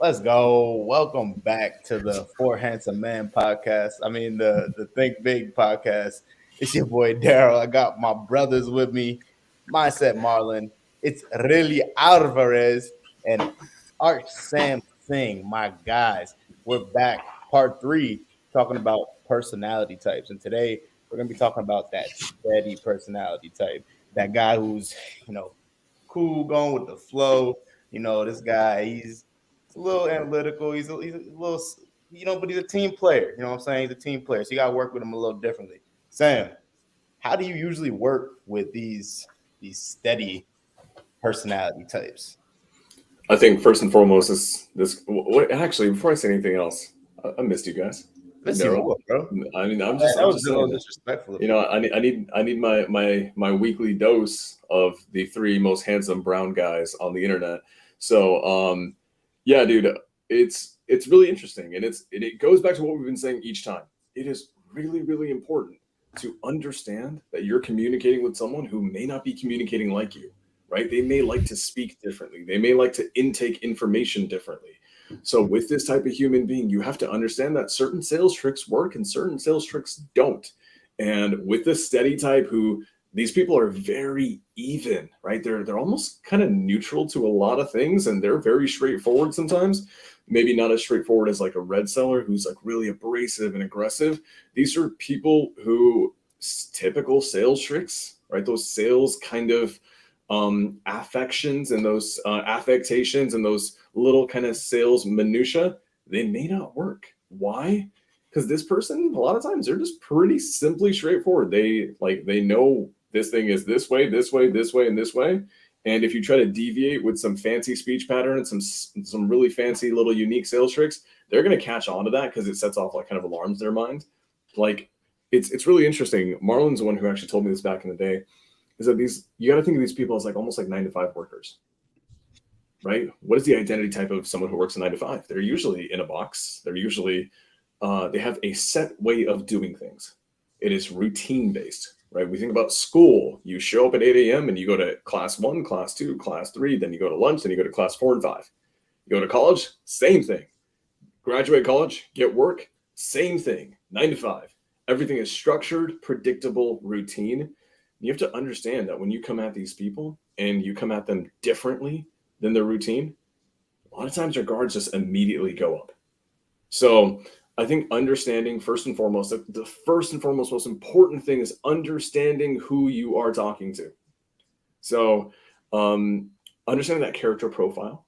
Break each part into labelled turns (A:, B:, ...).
A: Let's go. Welcome back to the Four Handsome Man podcast. I mean, the Think Big podcast. It's your boy Daryl. I got my brothers with me, Mindset Marlon. It's really Alvarez and Art Sam Singh. My guys, we're back. Part three, talking about personality types. And today we're going to be talking about that steady personality type. That guy who's, you know, cool, going with the flow. This guy, he's a little analytical. He's a little, but he's a team player. You know what I'm saying? He's a team player. So you got to work with him a little differently. Sam, how do you usually work with these steady personality types?
B: I think first and foremost is this. Actually, before I say anything else, I missed you guys.
A: Let's see
B: Daryl.
A: more, bro.
B: I mean, I'm
A: That was
B: just
A: a little
B: saying that.
A: disrespectful of
B: You
A: me.
B: know, I need my weekly dose of the three most handsome brown guys on the internet. So, yeah, dude, it's really interesting, and it goes back to what we've been saying each time. It is really really important to understand that you're communicating with someone who may not be communicating like you, right? They may like to speak differently. They may like to intake information differently. So with this type of human being, you have to understand that certain sales tricks work and certain sales tricks don't. And with the steady type who these people are very even, right? They're almost kind of neutral to a lot of things and they're very straightforward sometimes. Maybe not as straightforward as like a red seller who's like really abrasive and aggressive. These are people who typical sales tricks, right? Those sales kind of affections and those affectations and those little kind of sales minutia, they may not work. Why? Because this person, a lot of times, they're just pretty simply straightforward. They know this thing is this way, this way, this way, and this way. And if you try to deviate with some fancy speech pattern and some really fancy little unique sales tricks, they're going to catch on to that because it sets off like kind of alarms in their mind. Like it's really interesting. Marlon's the one who actually told me this back in the day. Is that these you got to think of these people as like almost like 9 to 5 workers, right? What is the identity type of someone who works a 9 to 5? They're usually in a box. They're usually they have a set way of doing things. It is routine based, right? We think about school. You show up at 8 a.m. and you go to class 1, class 2, class 3, then you go to lunch, then you go to class 4 and 5. You go to college, same thing. Graduate college, get work, same thing. 9 to 5. Everything is structured, predictable, routine. You have to understand that when you come at these people and you come at them differently than their routine, a lot of times their guards just immediately go up. So I think understanding first and foremost, the first and foremost most important thing is understanding who you are talking to. So understanding that character profile,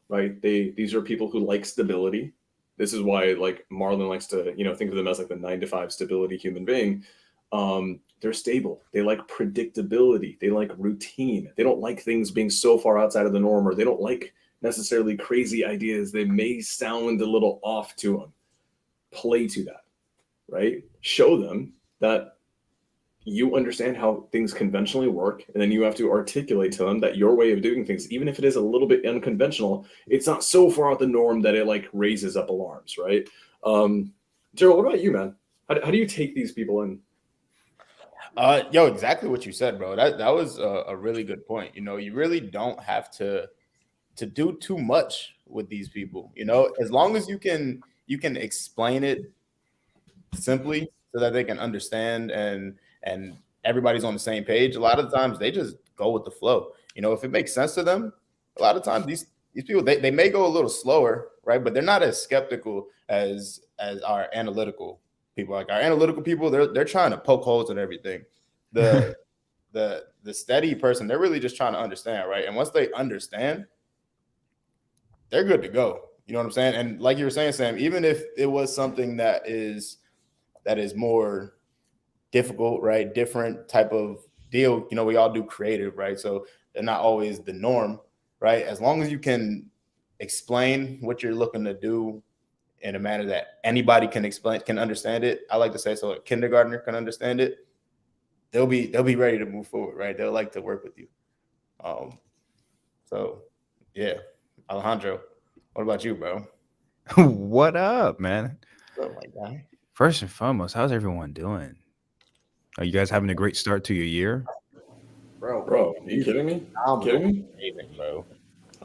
B: right? These are people who like stability. This is why like Marlon likes to, think of them as like the 9 to 5 stability human being. They're stable. They like predictability. They like routine. They don't like things being so far outside of the norm, or they don't like necessarily crazy ideas. They may sound a little off to them. Play to that, right? Show them that you understand how things conventionally work, and then you have to articulate to them that your way of doing things, even if it is a little bit unconventional, it's not so far out the norm that it like raises up alarms, right? Gerald, what about you, man? How do you take these people in?
A: Exactly what you said, bro. That was a really good point. You really don't have to do too much with these people. As long as you can explain it simply so that they can understand and everybody's on the same page. A lot of times they just go with the flow. If it makes sense to them, a lot of times these people they may go a little slower, right? But they're not as skeptical as our analytical people. Like our analytical people, they're trying to poke holes in everything. The the steady person, they're really just trying to understand, right? And once they understand, they're good to go. You know what I'm saying? And like you were saying, Sam, even if it was something that is more difficult, right? Different type of deal. We all do creative, right? So they're not always the norm, right? As long as you can explain what you're looking to do in a manner that anybody can understand it. I like to say so a kindergartner can understand it. They'll be ready to move forward, right? They'll like to work with you. Um, so yeah, Alejandro, what about you, bro?
C: What up, man?
A: Oh my guy,
C: First and foremost, how's everyone doing? Are you guys having a great start to your year?
A: bro,
B: Bro, are you
A: he's
B: kidding me?
A: phenomenal,
B: Kidding me?
A: amazing, bro.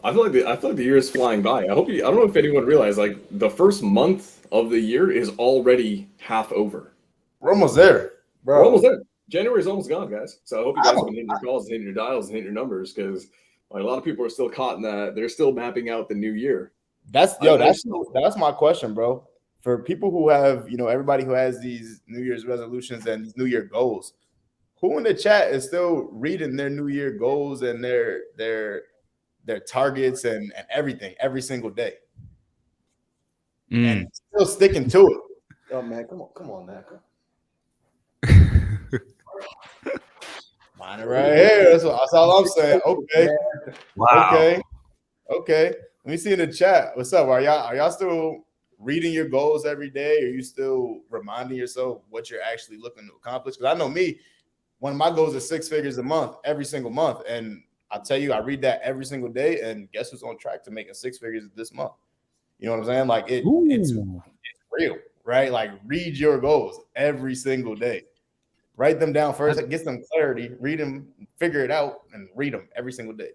B: I feel like the year is flying by. I don't know if anyone realized, like, the first month of the year is already half over.
A: We're almost there,
B: We're
A: bro.
B: almost there. January is almost gone, guys. So I hope you guys
A: I
B: have been hitting your calls and hitting your dials and hitting your numbers, because like, a lot of people are still caught in that. They're still mapping out the new year.
A: That's
B: I-
A: that's my question, bro. For people who have, everybody who has these New Year's resolutions and these New Year goals, who in the chat is still reading their New Year goals and their targets and everything every single day and still sticking to it?
D: Oh man, come on, man.
A: Mine right here. That's all I'm saying. Okay.
C: Wow.
A: Okay. Let me see in the chat. What's up? Are y'all still reading your goals every day? Are you still reminding yourself what you're actually looking to accomplish? Because I know me, one of my goals is 6 figures a month, every single month. And I'll tell you, I read that every single day. And guess who's on track to making 6 figures this month? You know what I'm saying? Like it's real, right? Like read your goals every single day. Write them down first. Get some clarity. Read them, figure it out, and read them every single day.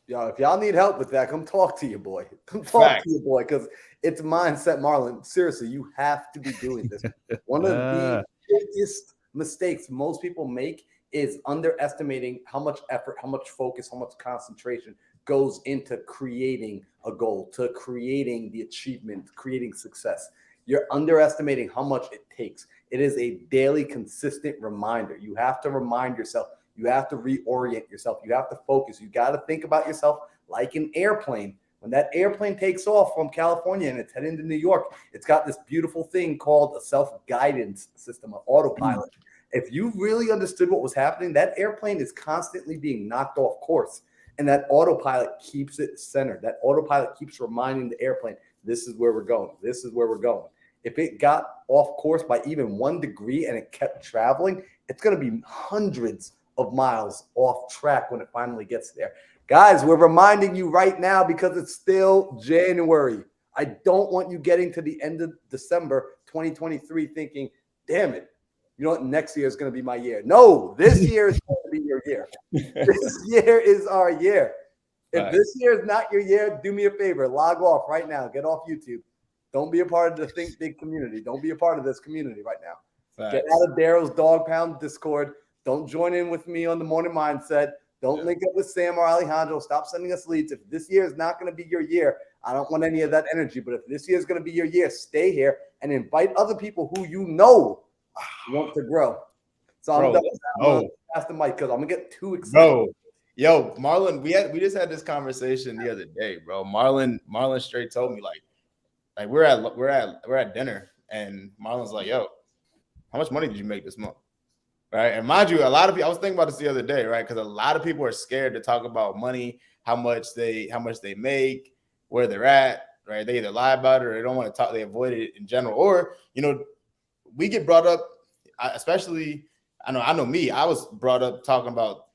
D: Yo, if y'all need help with that, come talk to your boy. Come talk to your boy, because it's mindset, Marlon. Seriously, you have to be doing this. One of the biggest mistakes most people make is underestimating how much effort, how much focus, how much concentration goes into creating a goal, to creating the achievement, creating success. You're underestimating how much it takes. It is a daily, consistent reminder. You have to remind yourself. You have to reorient yourself. You have to focus. You got to think about yourself like an airplane. When that airplane takes off from California and it's heading to New York, it's got this beautiful thing called a self-guidance system, an autopilot. If you really understood what was happening, that airplane is constantly being knocked off course. And that autopilot keeps it centered. That autopilot keeps reminding the airplane, this is where we're going. This is where we're going. If it got off course by even 1 degree and it kept traveling, it's going to be hundreds of miles off track when it finally gets there. Guys, we're reminding you right now because it's still January. I don't want you getting to the end of December 2023 thinking, damn it, you know what, next year is going to be my year. No, this year is going to be your year. This year is our year. If this year is not your year, do me a favor, log off right now. Get off YouTube. Don't be a part of the Think Big community. Don't be a part of this community right now. Get out of Daryl's Dog Pound Discord. Don't join in with me on the Morning Mindset. Don't link up with Sam or Alejandro. Stop sending us leads. If this year is not going to be your year, I don't want any of that energy. But if this year is going to be your year, stay here and invite other people who you know want to grow. So I'm done. Pass the mic because I'm going to get too excited.
A: Bro. Yo, Marlon, we just had this conversation the other day, bro. Marlon straight told me like we're at dinner and Marlon's like, yo, how much money did you make this month? Right. And mind you, a lot of people, I was thinking about this the other day, right? Because a lot of people are scared to talk about money, how much they make, where they're at, right? They either lie about it or they don't want to talk, they avoid it in general. Or, we get brought up, especially, I know me, I was brought up talking about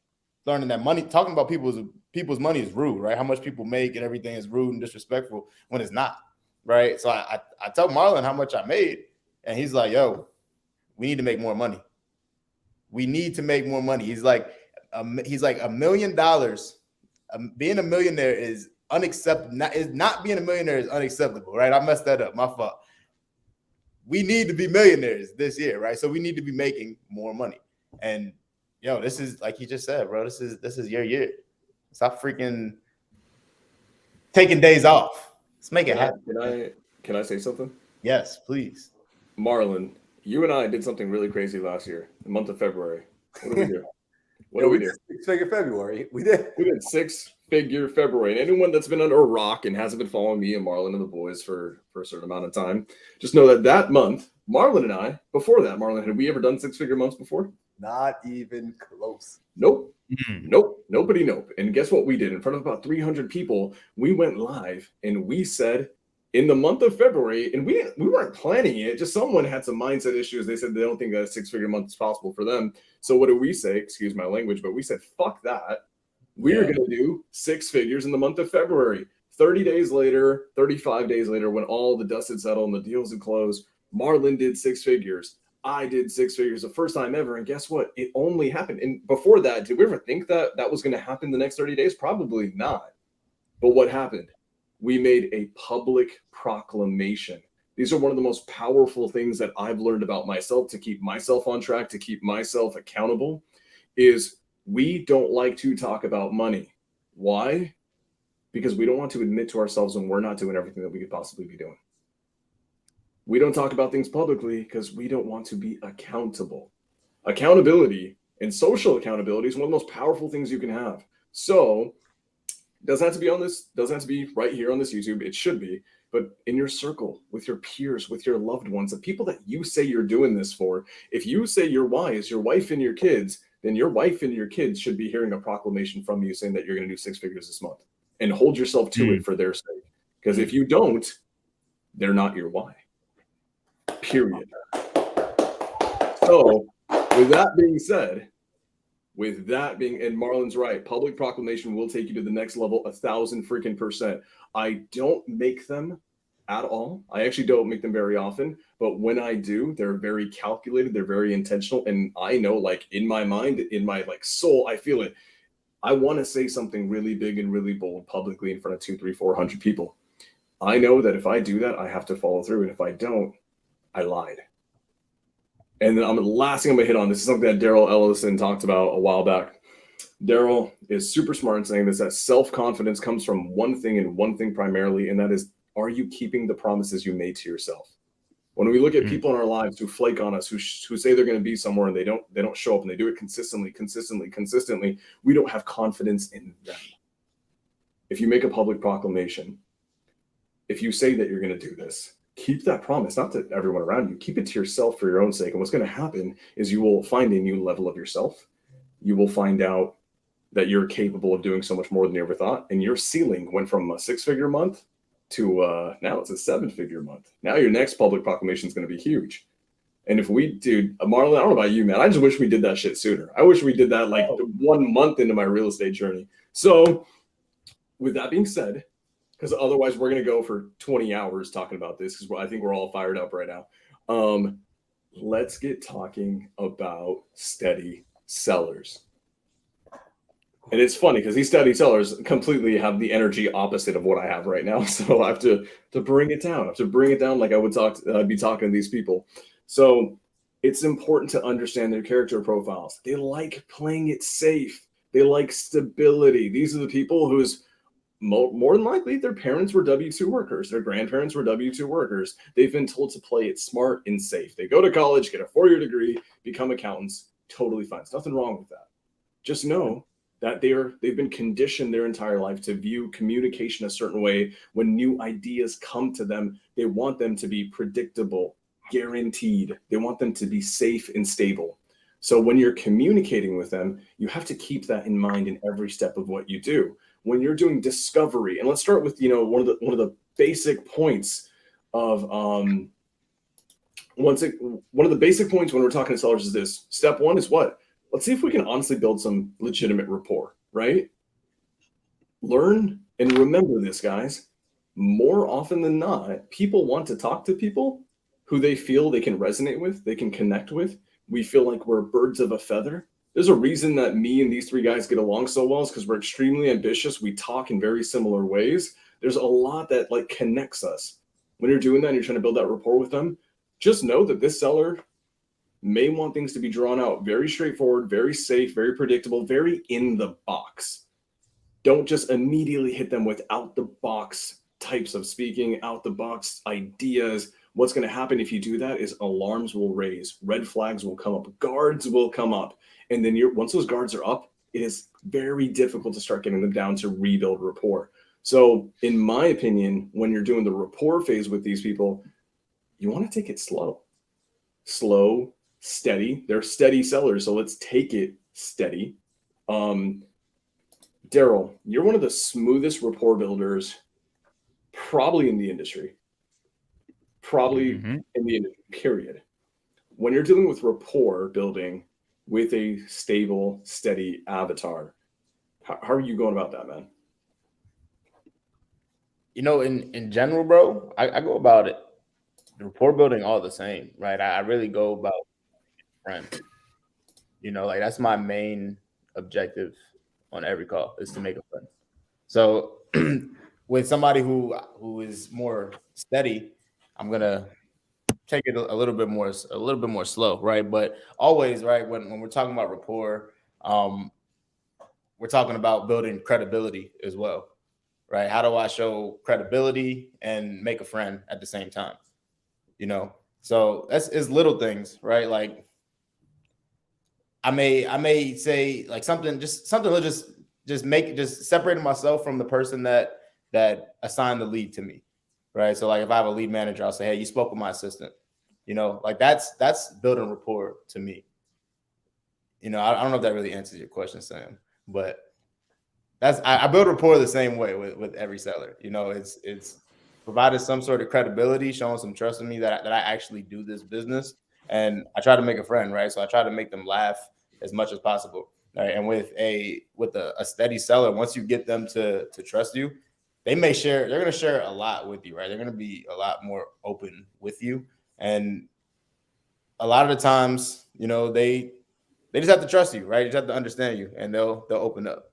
A: learning that money, talking about people's money is rude, right? How much people make and everything is rude and disrespectful when it's not, right? So I tell Marlon how much I made, and he's like, yo, we need to make more money. We need to make more money. He's like $1 million. Being a millionaire is unacceptable. Not being a millionaire is unacceptable, right? I messed that up. My fault. We need to be millionaires this year, right? So we need to be making more money. And this is like he just said, bro. This is your year. Stop freaking taking days off. Let's make it happen.
B: Can I say something?
A: Yes, please.
B: Marlon, you and I did something really crazy last year, the month of February. What did we do? What did we do?
D: 6-figure February. We did
B: 6-figure February. And anyone that's been under a rock and hasn't been following me and Marlon and the boys for a certain amount of time, just know that month, Marlon and I, before that, Marlon, had we ever done 6-figure months before?
D: Not even close.
B: Nope. Nope. Nobody. Nope. And guess what we did? In front of about 300 people, we went live and we said, in the month of February, and we weren't planning it, just someone had some mindset issues. They said they don't think a 6-figure month is possible for them. So what did we say? Excuse my language, but we said, fuck that. We are going to do 6 figures in the month of February. 30 days later, 35 days later, when all the dust had settled and the deals had closed, Marlon did 6 figures. I did 6 figures the first time ever. And guess what? It only happened. And before that, did we ever think that was going to happen the next 30 days? Probably not. But what happened? We made a public proclamation. These are one of the most powerful things that I've learned about myself to keep myself on track, to keep myself accountable, is we don't like to talk about money. Why? Because we don't want to admit to ourselves when we're not doing everything that we could possibly be doing. We don't talk about things publicly because we don't want to be accountable. Accountability and social accountability is one of the most powerful things you can have. So it doesn't have to be on this, doesn't have to be right here on this YouTube. It should be, but in your circle, with your peers, with your loved ones, the people that you say you're doing this for. If you say your why is your wife and your kids, then your wife and your kids should be hearing a proclamation from you saying that you're going to do 6 figures this month, and hold yourself to it for their sake. Because if you don't, they're not your why. Period. So with that being said, and Marlon's right, public proclamation will take you to the next level 1,000 freaking %. I don't make them at all. I actually don't make them very often, but when I do, they're very calculated, they're very intentional, and I know, like, in my mind, in my like soul, I feel it. I want to say something really big and really bold publicly in front of 200, 300, 400 people. I know that if I do that, I have to follow through, and if I don't, I lied. And then the last thing I'm gonna hit on, this is something that Daryl Ellison talked about a while back. Daryl is super smart in saying this, that self-confidence comes from one thing and one thing primarily, and that is, are you keeping the promises you made to yourself? When we look at people in our lives who flake on us, who say they're going to be somewhere and they don't show up, and they do it consistently, we don't have confidence in them. If you make a public proclamation, if you say that you're going to do this, keep that promise, not to everyone around you, keep it to yourself for your own sake. And what's going to happen is you will find a new level of yourself. You will find out that you're capable of doing so much more than you ever thought. And your ceiling went from a 6-figure month to now it's a 7-figure month. Now your next public proclamation is going to be huge. And if we do, Marlon, I don't know about you, man, I just wish we did that shit sooner. I wish we did that like 1 month into my real estate journey. So with that being said, because otherwise we're going to go for 20 hours talking about this, because I think we're all fired up right now. Let's get talking about steady sellers. And it's funny because these steady sellers completely have the energy opposite of what I have right now. So I have to bring it down. I have to bring it down like I would be talking to these people. So it's important to understand their character profiles. They like playing it safe. They like stability. These are the people whose more than likely their parents were W-2 workers. Their grandparents were W-2 workers. They've been told to play it smart and safe. They go to college, get a 4-year degree, become accountants. Totally fine. There's nothing wrong with that. Just know that they've been conditioned their entire life to view communication a certain way. When new ideas come to them, they want them to be predictable, guaranteed. They want them to be safe and stable. So when you're communicating with them, you have to keep that in mind in every step of what you do. When you're doing discovery, and let's start with one of the basic points of one of the basic points when we're talking to sellers is this. Step one is what? Let's see if we can honestly build some legitimate rapport, right? Learn and remember this, guys. More often than not, people want to talk to people who they feel they can resonate with, they can connect with. We feel like we're birds of a feather. There's a reason that me and these 3 guys get along so well, is because we're extremely ambitious. We talk in very similar ways. There's a lot that like connects us. When you're doing that and you're trying to build that rapport with them, just know that this seller may want things to be drawn out very straightforward, very safe, very predictable, very in the box. Don't just immediately hit them with out the box types of speaking, out the box ideas. What's going to happen if you do that is alarms will raise, red flags will come up, guards will come up. And then once those guards are up, it is very difficult to start getting them down to rebuild rapport. So in my opinion, when you're doing the rapport phase with these people, you want to take it slow, steady. They're steady sellers, so let's take it steady. Daryl, you're one of the smoothest rapport builders probably in the industry. In the industry, period. When you're dealing with rapport building with a stable, steady avatar, how are you going about that, man?
A: In general, bro, I go about it, rapport building all the same, right? I really go about friends. Like that's my main objective on every call, is to make a friend. So with somebody who is more steady, I'm gonna take it a little bit more slow, right? But always, right, when we're talking about rapport, we're talking about building credibility as well, right? How do I show credibility and make a friend at the same time? You know, so it's little things, right? Like I may say like something just separating myself from the person that assigned the lead to me, right? So like if I have a lead manager, I'll say, hey, you spoke with my assistant. You know, like that's building rapport to me. You know, I don't know if that really answers your question, Sam, but I build rapport the same way with every seller. You know, it's provided some sort of credibility, showing some trust in me that I actually do this business, and I try to make a friend, right? So I try to make them laugh as much as possible, right? And with a steady seller, once you get them to trust you, they're going to share a lot with you, right? They're going to be a lot more open with you, and a lot of the times, you know, they just have to trust you, right? They just have to understand you, and they'll open up.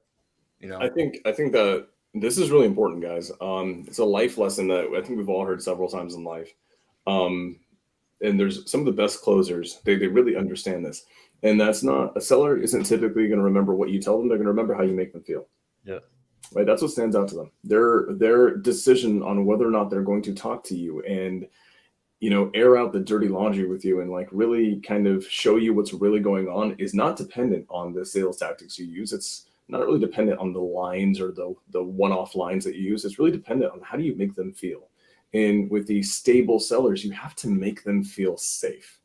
A: You know,
B: I think that this is really important, guys. It's a life lesson that I think we've all heard several times in life. And there's some of the best closers. They really understand this, and that's not a seller isn't typically going to remember what you tell them. They're going to remember how you make them feel.
A: Yeah.
B: Right. That's what stands out to them. Their decision on whether or not they're going to talk to you and, you know, air out the dirty laundry with you and like really kind of show you what's really going on is not dependent on the sales tactics you use. It's not really dependent on the lines or the one-off lines that you use. It's really dependent on how do you make them feel. And with these stable sellers, you have to make them feel safe,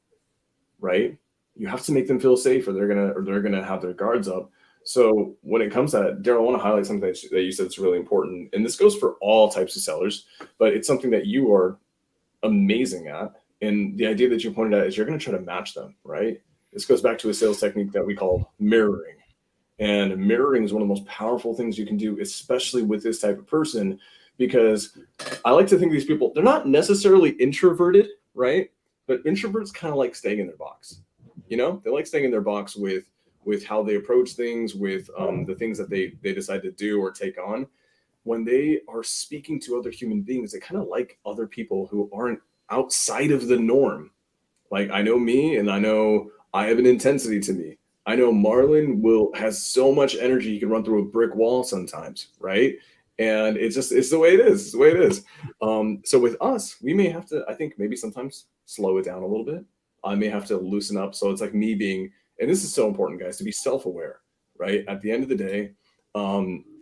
B: right? You have to make them feel safe, or they're gonna have their guards up. So when it comes to that, Daryl, I want to highlight something that you said is really important, and this goes for all types of sellers, but it's something that you are amazing at. And the idea that you pointed out is you're going to try to match them, right? This goes back to a sales technique that we call mirroring. And mirroring is one of the most powerful things you can do, especially with this type of person, because I like to think these people, they're not necessarily introverted, right? But introverts kind of like staying in their box. You know, they like staying in their box with how they approach things, with the things that they decide to do or take on. When they are speaking to other human beings, they kind of like other people who aren't outside of the norm. Like I know me, and I know I have an intensity to me. I know Marlon has so much energy he can run through a brick wall sometimes, right? And it's the way it is. It's the way it is. So with us, we may have to, I think maybe sometimes slow it down a little bit. I may have to loosen up. So it's like me being, and this is so important, guys, to be self-aware, right? At the end of the day,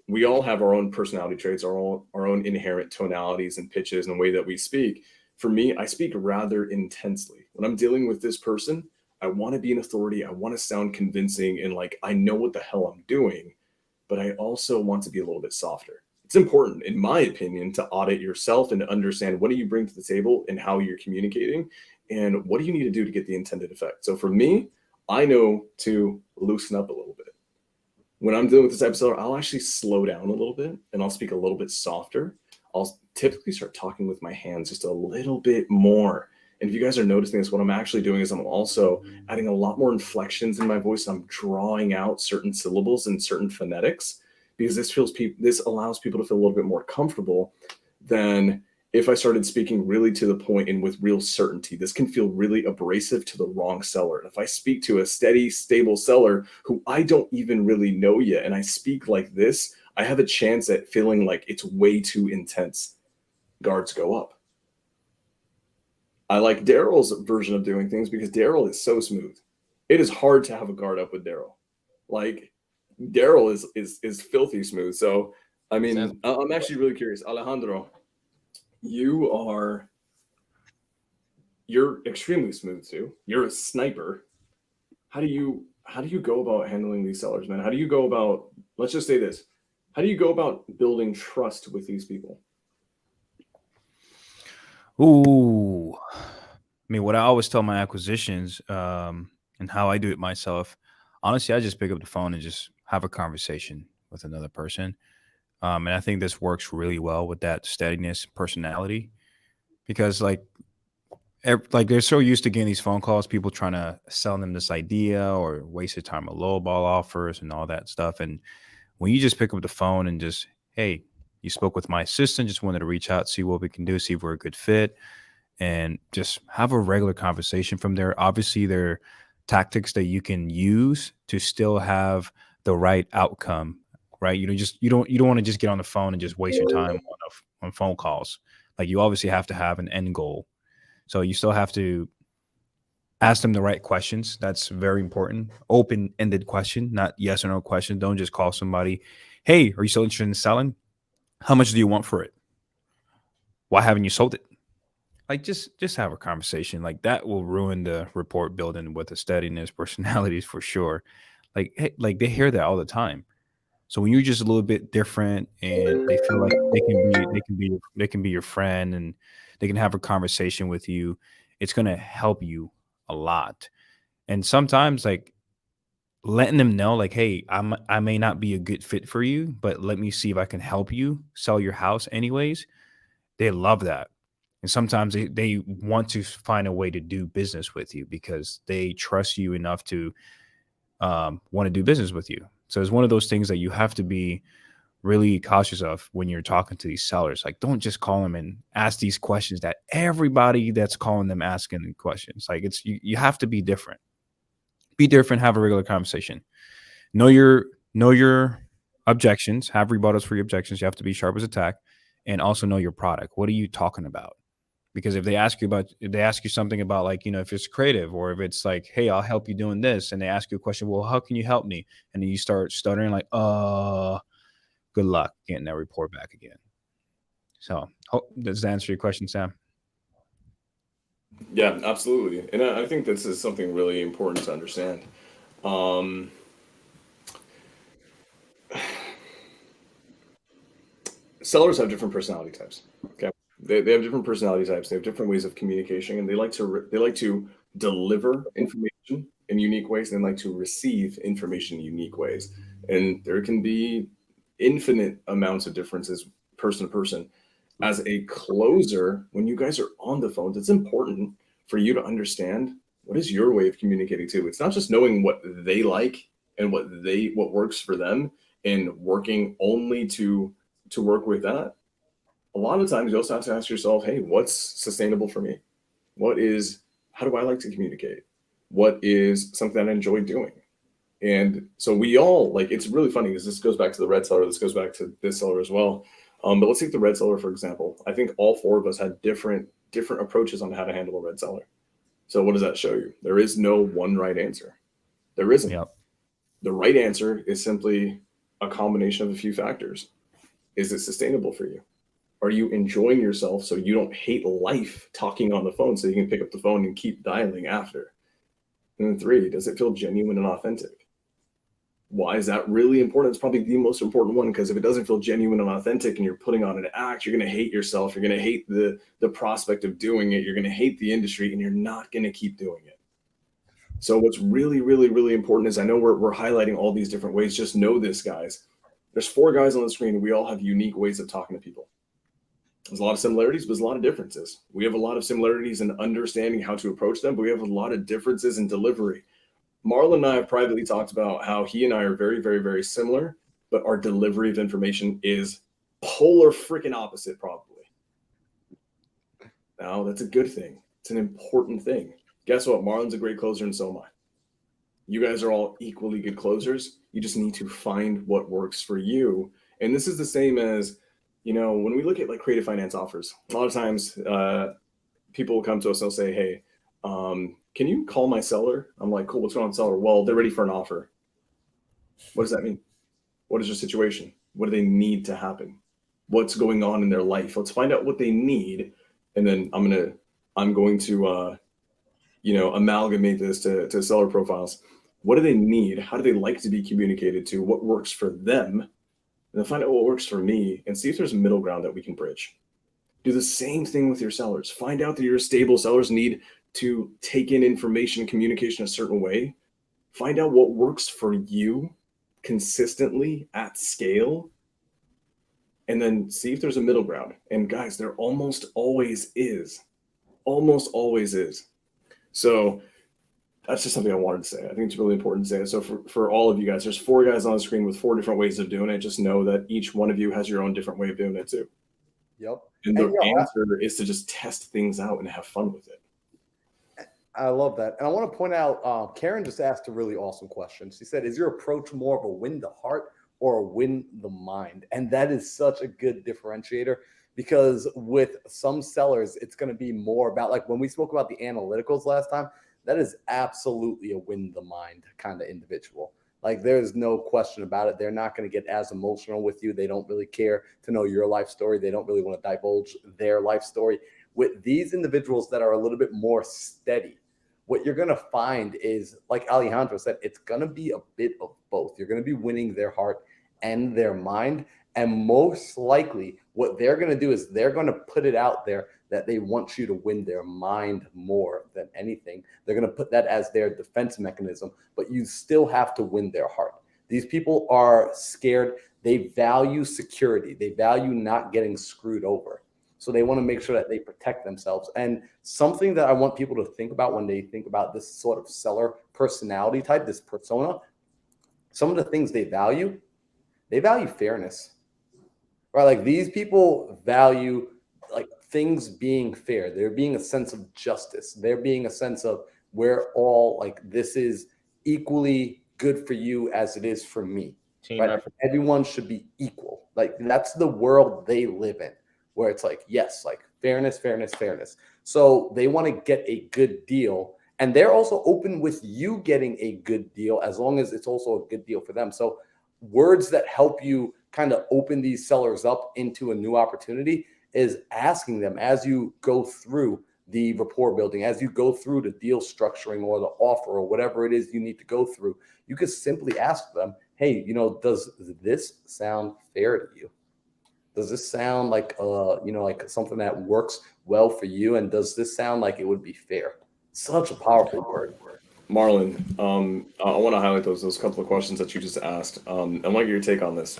B: we all have our own personality traits, our own inherent tonalities and pitches and the way that we speak. For me, I speak rather intensely. When I'm dealing with this person, I want to be an authority. I want to sound convincing and like I know what the hell I'm doing, but I also want to be a little bit softer. It's important, in my opinion, to audit yourself and to understand what do you bring to the table and how you're communicating and what do you need to do to get the intended effect. So for me, I know to loosen up a little bit. When I'm dealing with this type of seller, I'll actually slow down a little bit and I'll speak a little bit softer. I'll typically start talking with my hands just a little bit more. And if you guys are noticing this, what I'm actually doing is I'm also adding a lot more inflections in my voice. I'm drawing out certain syllables and certain phonetics because this allows people to feel a little bit more comfortable than if I started speaking really to the point and with real certainty. This can feel really abrasive to the wrong seller. And if I speak to a steady, stable seller who I don't even really know yet, and I speak like this, I have a chance at feeling like it's way too intense. Guards go up. I like Daryl's version of doing things because Daryl is so smooth. It is hard to have a guard up with Daryl. Like Daryl is filthy smooth. So, I mean, I'm actually really curious. Alejandro, you're extremely smooth too. You're a sniper. How do you go about handling these sellers, man? How do you go about, let's just say this. How do you go about building trust with these people?
C: Ooh, I mean, what I always tell my acquisitions, and how I do it myself, honestly, I just pick up the phone and just have a conversation with another person. And I think this works really well with that steadiness personality because like they're so used to getting these phone calls, people trying to sell them this idea or waste their time with lowball offers and all that stuff. And when you just pick up the phone and just, hey, You spoke with my assistant, just wanted to reach out, see what we can do, see if we're a good fit, and just have a regular conversation from there. Obviously, there are tactics that you can use to still have the right outcome, right? You don't want to just get on the phone and just waste your time on phone calls. Like, you obviously have to have an end goal. So you still have to ask them the right questions. That's very important. Open-ended question, not yes or no question. Don't just call somebody, hey, are you still interested in selling? How much do you want for it? Why haven't you sold it? Like, just have a conversation. Like, that will ruin the rapport building with the steadiness personalities for sure. Like, hey, like, they hear that all the time. So when you're just a little bit different and they feel like they can be your friend and they can have a conversation with you, it's gonna help you a lot. And sometimes, like, letting them know, like, hey, I may not be a good fit for you, but let me see if I can help you sell your house anyways. They love that. And sometimes they want to find a way to do business with you because they trust you enough to want to do business with you. So it's one of those things that you have to be really cautious of when you're talking to these sellers. Like, don't just call them and ask these questions that everybody that's calling them asking questions. Like, you have to be different. Be different, have a regular conversation. Know your objections, have rebuttals for your objections. You have to be sharp as a tack, and also know your product. What are you talking about? Because if they ask you something about, like, if it's creative, or if it's like, hey, I'll help you doing this, and they ask you a question, well, how can you help me? And then you start stuttering, like, good luck getting that report back again. So, does that answer your question, Sam?
B: Yeah, absolutely. And I think this is something really important to understand. Um, Sellers have different personality types. Okay, they have different personality types. They have different ways of communication, and they like to deliver information in unique ways. And they like to receive information in unique ways. And there can be infinite amounts of differences person to person. As a closer, when you guys are on the phones, it's important for you to understand what is your way of communicating too. It's not just knowing what they like and what works for them and working only to work with that. A lot of times you also have to ask yourself, hey, what's sustainable for me? How do I like to communicate? What is something that I enjoy doing? And so we all, like, it's really funny because this goes back to the red seller. This goes back to this seller as well. But let's take the red seller, for example. I think all four of us had different approaches on how to handle a red seller. So what does that show you? There is no one right answer. There isn't.
C: Yep.
B: The right answer is simply a combination of a few factors. Is it sustainable for you? Are you enjoying yourself so you don't hate life talking on the phone so you can pick up the phone and keep dialing after? And then 3, does it feel genuine and authentic? Why is that really important? It's probably the most important one, because if it doesn't feel genuine and authentic and you're putting on an act, you're going to hate yourself. You're going to hate the prospect of doing it. You're going to hate the industry, and you're not going to keep doing it. So what's really, really, really important is, I know we're highlighting all these different ways. Just know this, guys. There's 4 guys on the screen, and we all have unique ways of talking to people. There's a lot of similarities, but there's a lot of differences. We have a lot of similarities in understanding how to approach them, but we have a lot of differences in delivery. Marlon and I have privately talked about how he and I are very, very, very similar, but our delivery of information is polar freaking opposite, probably. Now, that's a good thing. It's an important thing. Guess what? Marlon's a great closer, and so am I. You guys are all equally good closers. You just need to find what works for you. And this is the same as, when we look at like creative finance offers, a lot of times people will come to us and they'll say, hey, can you call my seller? I'm like, cool, what's going on with the seller? Well, they're ready for an offer. What does that mean? What is your situation? What do they need to happen? What's going on in their life? Let's find out what they need. And then I'm going to amalgamate this to seller profiles. What do they need? How do they like to be communicated to? What works for them? And then find out what works for me and see if there's a middle ground that we can bridge. Do the same thing with your sellers. Find out that your stable sellers need to take in information and communication a certain way. Find out what works for you consistently at scale, and then see if there's a middle ground. And guys, there almost always is. Almost always is. So that's just something I wanted to say. I think it's really important to say. So for all of you guys, there's 4 guys on the screen with 4 different ways of doing it. Just know that each one of you has your own different way of doing it too.
D: Yep.
B: And the answer is to just test things out and have fun with it.
D: I love that. And I want to point out, Karen just asked a really awesome question. She said, is your approach more of a win the heart or a win the mind? And that is such a good differentiator, because with some sellers, it's going to be more about, like when we spoke about the analyticals last time, that is absolutely a win the mind kind of individual. Like there's no question about it. They're not going to get as emotional with you. They don't really care to know your life story. They don't really want to divulge their life story. With these individuals that are a little bit more steady, what you're going to find is, like Alejandro said, it's going to be a bit of both. You're going to be winning their heart and their mind. And most likely what they're going to do is they're going to put it out there that they want you to win their mind more than anything. They're going to put that as their defense mechanism, but you still have to win their heart. These people are scared. They value security. They value not getting screwed over. So they want to make sure that they protect themselves. And something that I want people to think about when they think about this sort of seller personality type, this persona, some of the things they value fairness, right? Like these people value like things being fair. There being a sense of justice. There being a sense of we're all like, this is equally good for you as it is for me. Right? Everyone should be equal. Like that's the world they live in, where it's like, yes, like fairness, fairness, fairness. So they want to get a good deal. And they're also open with you getting a good deal as long as it's also a good deal for them. So words that help you kind of open these sellers up into a new opportunity is asking them as you go through the rapport building, as you go through the deal structuring or the offer or whatever it is you need to go through. You could simply ask them, hey, does this sound fair to you? Does this sound like, like something that works well for you? And does this sound like it would be fair? Such a powerful word.
B: Marlon, I want to highlight those couple of questions that you just asked. I want to get your take on this.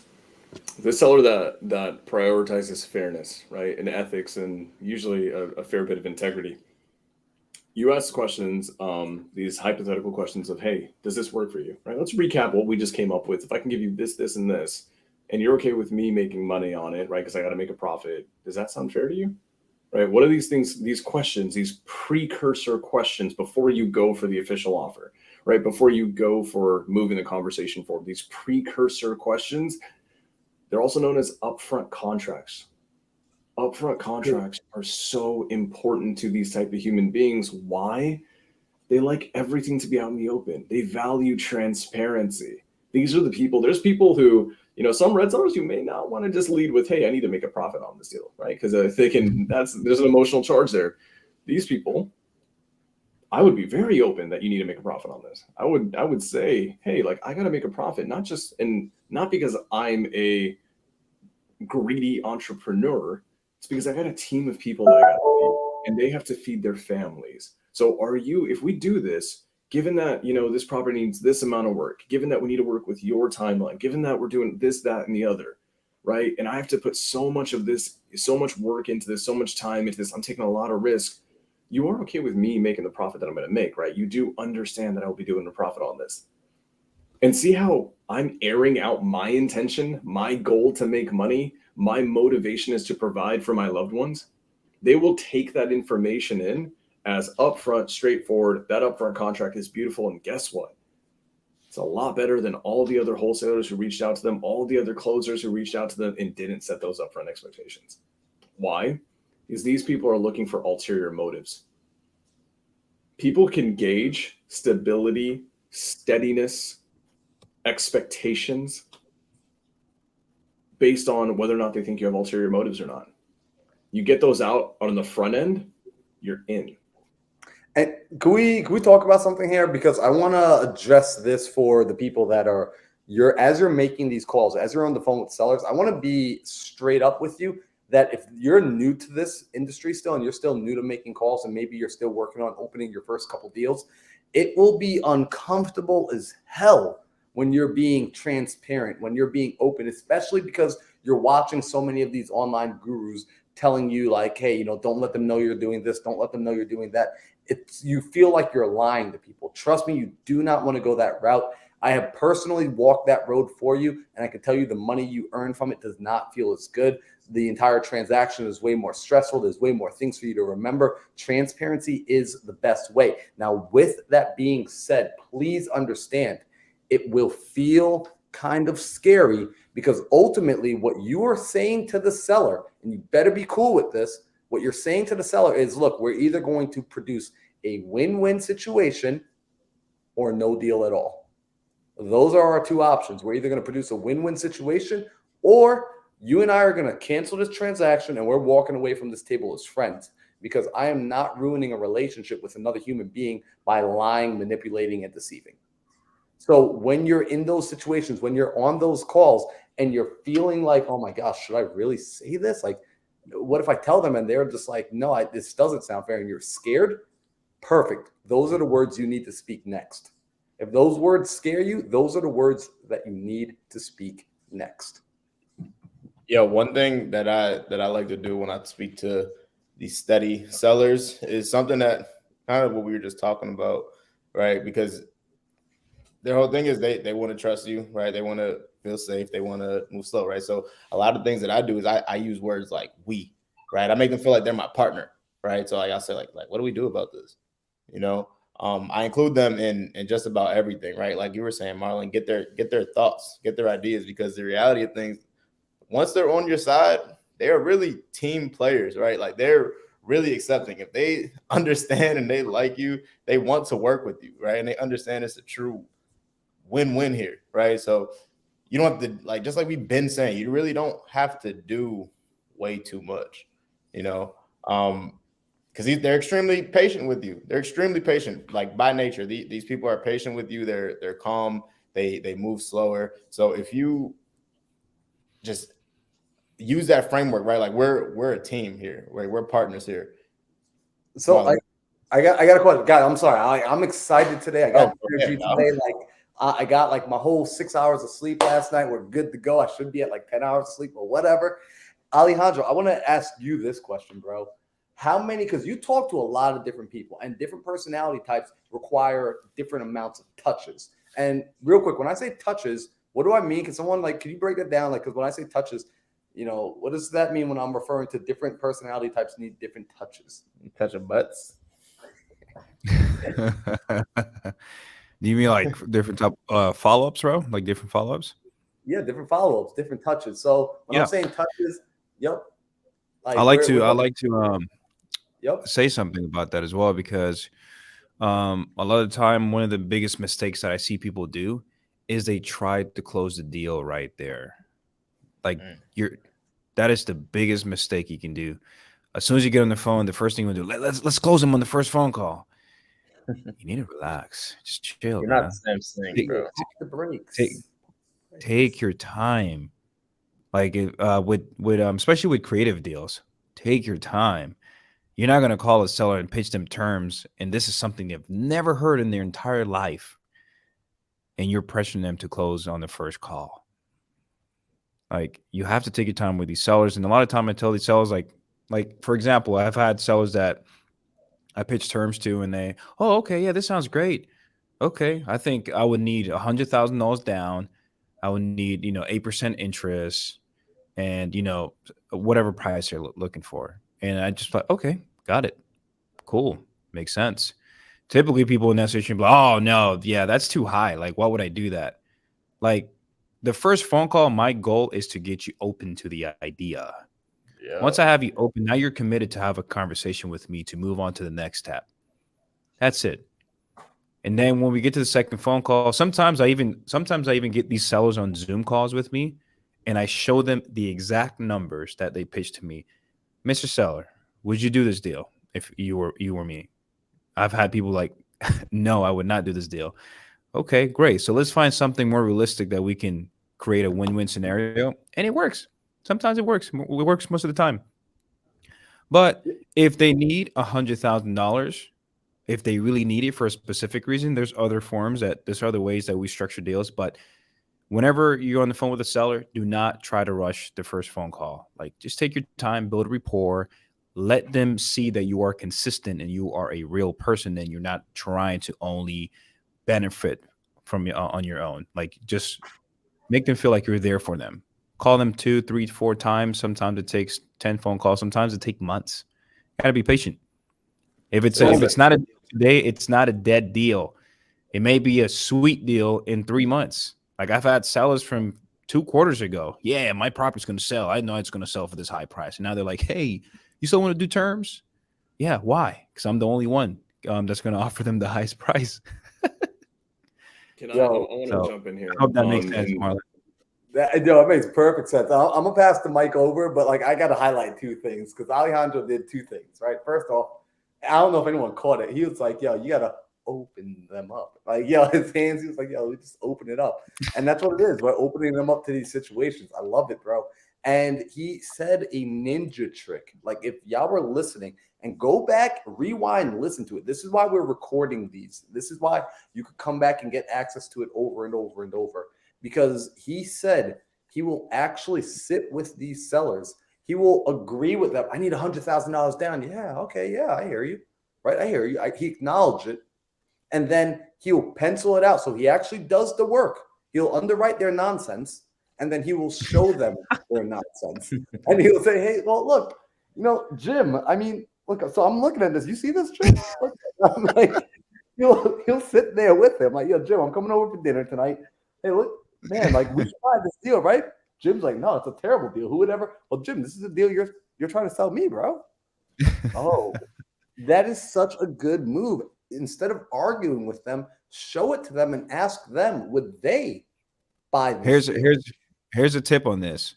B: The seller that prioritizes fairness, right, and ethics, and usually a fair bit of integrity. You ask questions, these hypothetical questions of, hey, does this work for you? Right. Let's recap what we just came up with. If I can give you this, this, and this, and you're okay with me making money on it, right? Because I got to make a profit. Does that sound fair to you? Right? What are these things, these questions, these precursor questions before you go for the official offer, right? Before you go for moving the conversation forward, these precursor questions, they're also known as upfront contracts. Upfront contracts are so important to these type of human beings. Why? They like everything to be out in the open. They value transparency. These are the people, there's people who, some red sellers, you may not want to just lead with, hey, I need to make a profit on this deal, right? Because there's an emotional charge there. These people, I would be very open that you need to make a profit on this. I would say, hey, like I got to make a profit, not because I'm a greedy entrepreneur. It's because I got a team of people that I got to feed, and they have to feed their families. So if we do this, given that, this property needs this amount of work, given that we need to work with your timeline, given that we're doing this, that, and the other, right? And I have to put so much of this, so much work into this, so much time into this, I'm taking a lot of risk. You are okay with me making the profit that I'm going to make, right? You do understand that I'll be doing a profit on this. And see how I'm airing out my intention, my goal to make money, my motivation is to provide for my loved ones. They will take that information in as upfront, straightforward. That upfront contract is beautiful. And guess what? It's a lot better than all the other wholesalers who reached out to them, all the other closers who reached out to them and didn't set those upfront expectations. Why? Because these people are looking for ulterior motives. People can gauge stability, steadiness, expectations based on whether or not they think you have ulterior motives or not. You get those out on the front end, you're in.
D: And can we talk about something here? Because I want to address this for the people that are as you're making these calls, as you're on the phone with sellers, I want to be straight up with you that if you're new to this industry still and you're still new to making calls and maybe you're still working on opening your first couple deals, it will be uncomfortable as hell when you're being transparent, when you're being open, especially because you're watching so many of these online gurus telling you like, hey, don't let them know you're doing this. Don't let them know you're doing that. You feel like you're lying to people. Trust me, you do not want to go that route. I have personally walked that road for you, and I can tell you the money you earn from it does not feel as good. The entire transaction is way more stressful. There's way more things for you to remember. Transparency is the best way. Now, with that being said, please understand it will feel kind of scary because ultimately what you are saying to the seller, and you better be cool with this, what you're saying to the seller is, look, we're either going to produce a win-win situation or no deal at all. Those are our two options. We're either going to produce a win-win situation, or you and I are going to cancel this transaction and we're walking away from this table as friends, because I am not ruining a relationship with another human being by lying, manipulating, and deceiving. So when you're in those situations, when you're on those calls and you're feeling like, oh my gosh, should I really say this? Like, what if I tell them and they're just like, no, this doesn't sound fair, and you're scared? Perfect. Those are the words you need to speak next. If those words scare you, those are the words that you need to speak next.
A: Yeah, one thing that I like to do when I speak to these steady sellers is something that kind of what we were just talking about, right? Because their whole thing is they want to trust you, right? They want to feel safe. They want to move slow, right? So a lot of things that I do is I use words like we, right? I make them feel like they're my partner, right? So like I'll say like what do we do about this? I include them in just about everything, right? Like you were saying, Marlon, get their thoughts, get their ideas, because the reality of things, once they're on your side, they're really team players, right? Like they're really accepting. If they understand and they like you, they want to work with you, right? And they understand it's a true win-win here, right? So you don't have to, like, just like we've been saying, you really don't have to do way too much, because they're extremely patient with you. They're extremely patient, like by nature. These people are patient with you. They're calm. They move slower. So if you just use that framework, right? Like we're a team here, right? We're partners here.
D: So I got a question. God, I'm sorry. I'm excited today. I got energy today. Like I got like my whole 6 hours of sleep last night. We're good to go. I should be at like 10 hours of sleep or whatever. Alejandro, I want to ask you this question, bro. How many, because you talk to a lot of different people and different personality types require different amounts of touches. And real quick, when I say touches, what do I mean? Can you break that down? Like, because when I say touches, what does that mean when I'm referring to different personality types need different touches?
A: Touching butts.
C: Do you mean like different type follow-ups, bro? Like different follow-ups?
D: Yeah, different follow-ups, different touches. So when I'm saying touches, yep.
C: I like to say something about that as well, because a lot of the time, one of the biggest mistakes that I see people do is they try to close the deal right there. Like that is the biggest mistake you can do. As soon as you get on the phone, the first thing you do, let's close them on the first phone call. You need to relax. Just chill.
A: You're not the same thing, bro.
D: Take the breaks.
C: Take your time. Like with especially with creative deals, take your time. You're not gonna call a seller and pitch them terms, and this is something they've never heard in their entire life, and you're pressuring them to close on the first call. Like you have to take your time with these sellers, and a lot of time I tell these sellers, like for example, I've had sellers that I pitch terms to, and they, oh, okay, yeah, this sounds great. Okay, I think I would need $100,000 down. I would need 8% interest, and whatever price you're looking for. And I just thought, okay, got it, cool, makes sense. Typically, people in that situation be like, oh no, yeah, that's too high. Like, why would I do that? Like, the first phone call, my goal is to get you open to the idea. Yeah. Once I have you open, now you're committed to have a conversation with me to move on to the next step. That's it. And then when we get to the second phone call, sometimes I even get these sellers on Zoom calls with me, and I show them the exact numbers that they pitched to me. Mr. Seller, would you do this deal if you were me? I've had people like, no, I would not do this deal. Okay, great. So let's find something more realistic that we can create a win-win scenario. And it works. Sometimes it works. It works most of the time. But if they need $100,000, if they really need it for a specific reason, there's other ways that we structure deals. But whenever you're on the phone with a seller, do not try to rush the first phone call. Like, just take your time, build rapport, let them see that you are consistent and you are a real person and you're not trying to only benefit from on your own. Like, just make them feel like you're there for them. Call them 2, 3, 4 times. Sometimes it takes 10 phone calls. Sometimes it takes months. Gotta be patient. If it's not a deal today, it's not a dead deal. It may be a sweet deal in 3 months. Like, I've had sellers from 2 quarters ago. Yeah, my property's going to sell. I know it's going to sell for this high price. And now they're like, hey, you still want to do terms? Yeah. Why? Because I'm the only one that's going to offer them the highest price.
B: I want to jump in here.
C: I hope that makes sense, Marlon.
D: It makes perfect sense. I'm gonna pass the mic over, but like I gotta highlight 2 things because Alejandro did 2 things, right? First off, I don't know if anyone caught it. He was like, yo, you gotta open them up. Like, yo, his hands, he was like, yo, we just open it up. And that's what it is. We're opening them up to these situations. I love it, bro. And he said a ninja trick. Like, if y'all were listening and go back, rewind, listen to it. This is why we're recording these. This is why you could come back and get access to it over and over and over. Because he said he will actually sit with these sellers. He will agree with them. I need $100,000 down. Yeah, okay, yeah, I hear you. Right, I hear you. He acknowledged it. And then he'll pencil it out. So he actually does the work. He'll underwrite their nonsense, and then he will show them their nonsense. And he'll say, hey, well, look, Jim, I mean, look, so I'm looking at this. You see this, Jim? I'm like, he'll sit there with him. Like, yo, Jim, I'm coming over for dinner tonight. Hey, look, man, like, we should buy this deal, right? Jim's like, no, it's a terrible deal. Who would ever? Well, Jim, this is a deal you're trying to sell me, bro. Oh, that is such a good move. Instead of arguing with them, show it to them and ask them, would they buy this?
C: Here's a tip on this.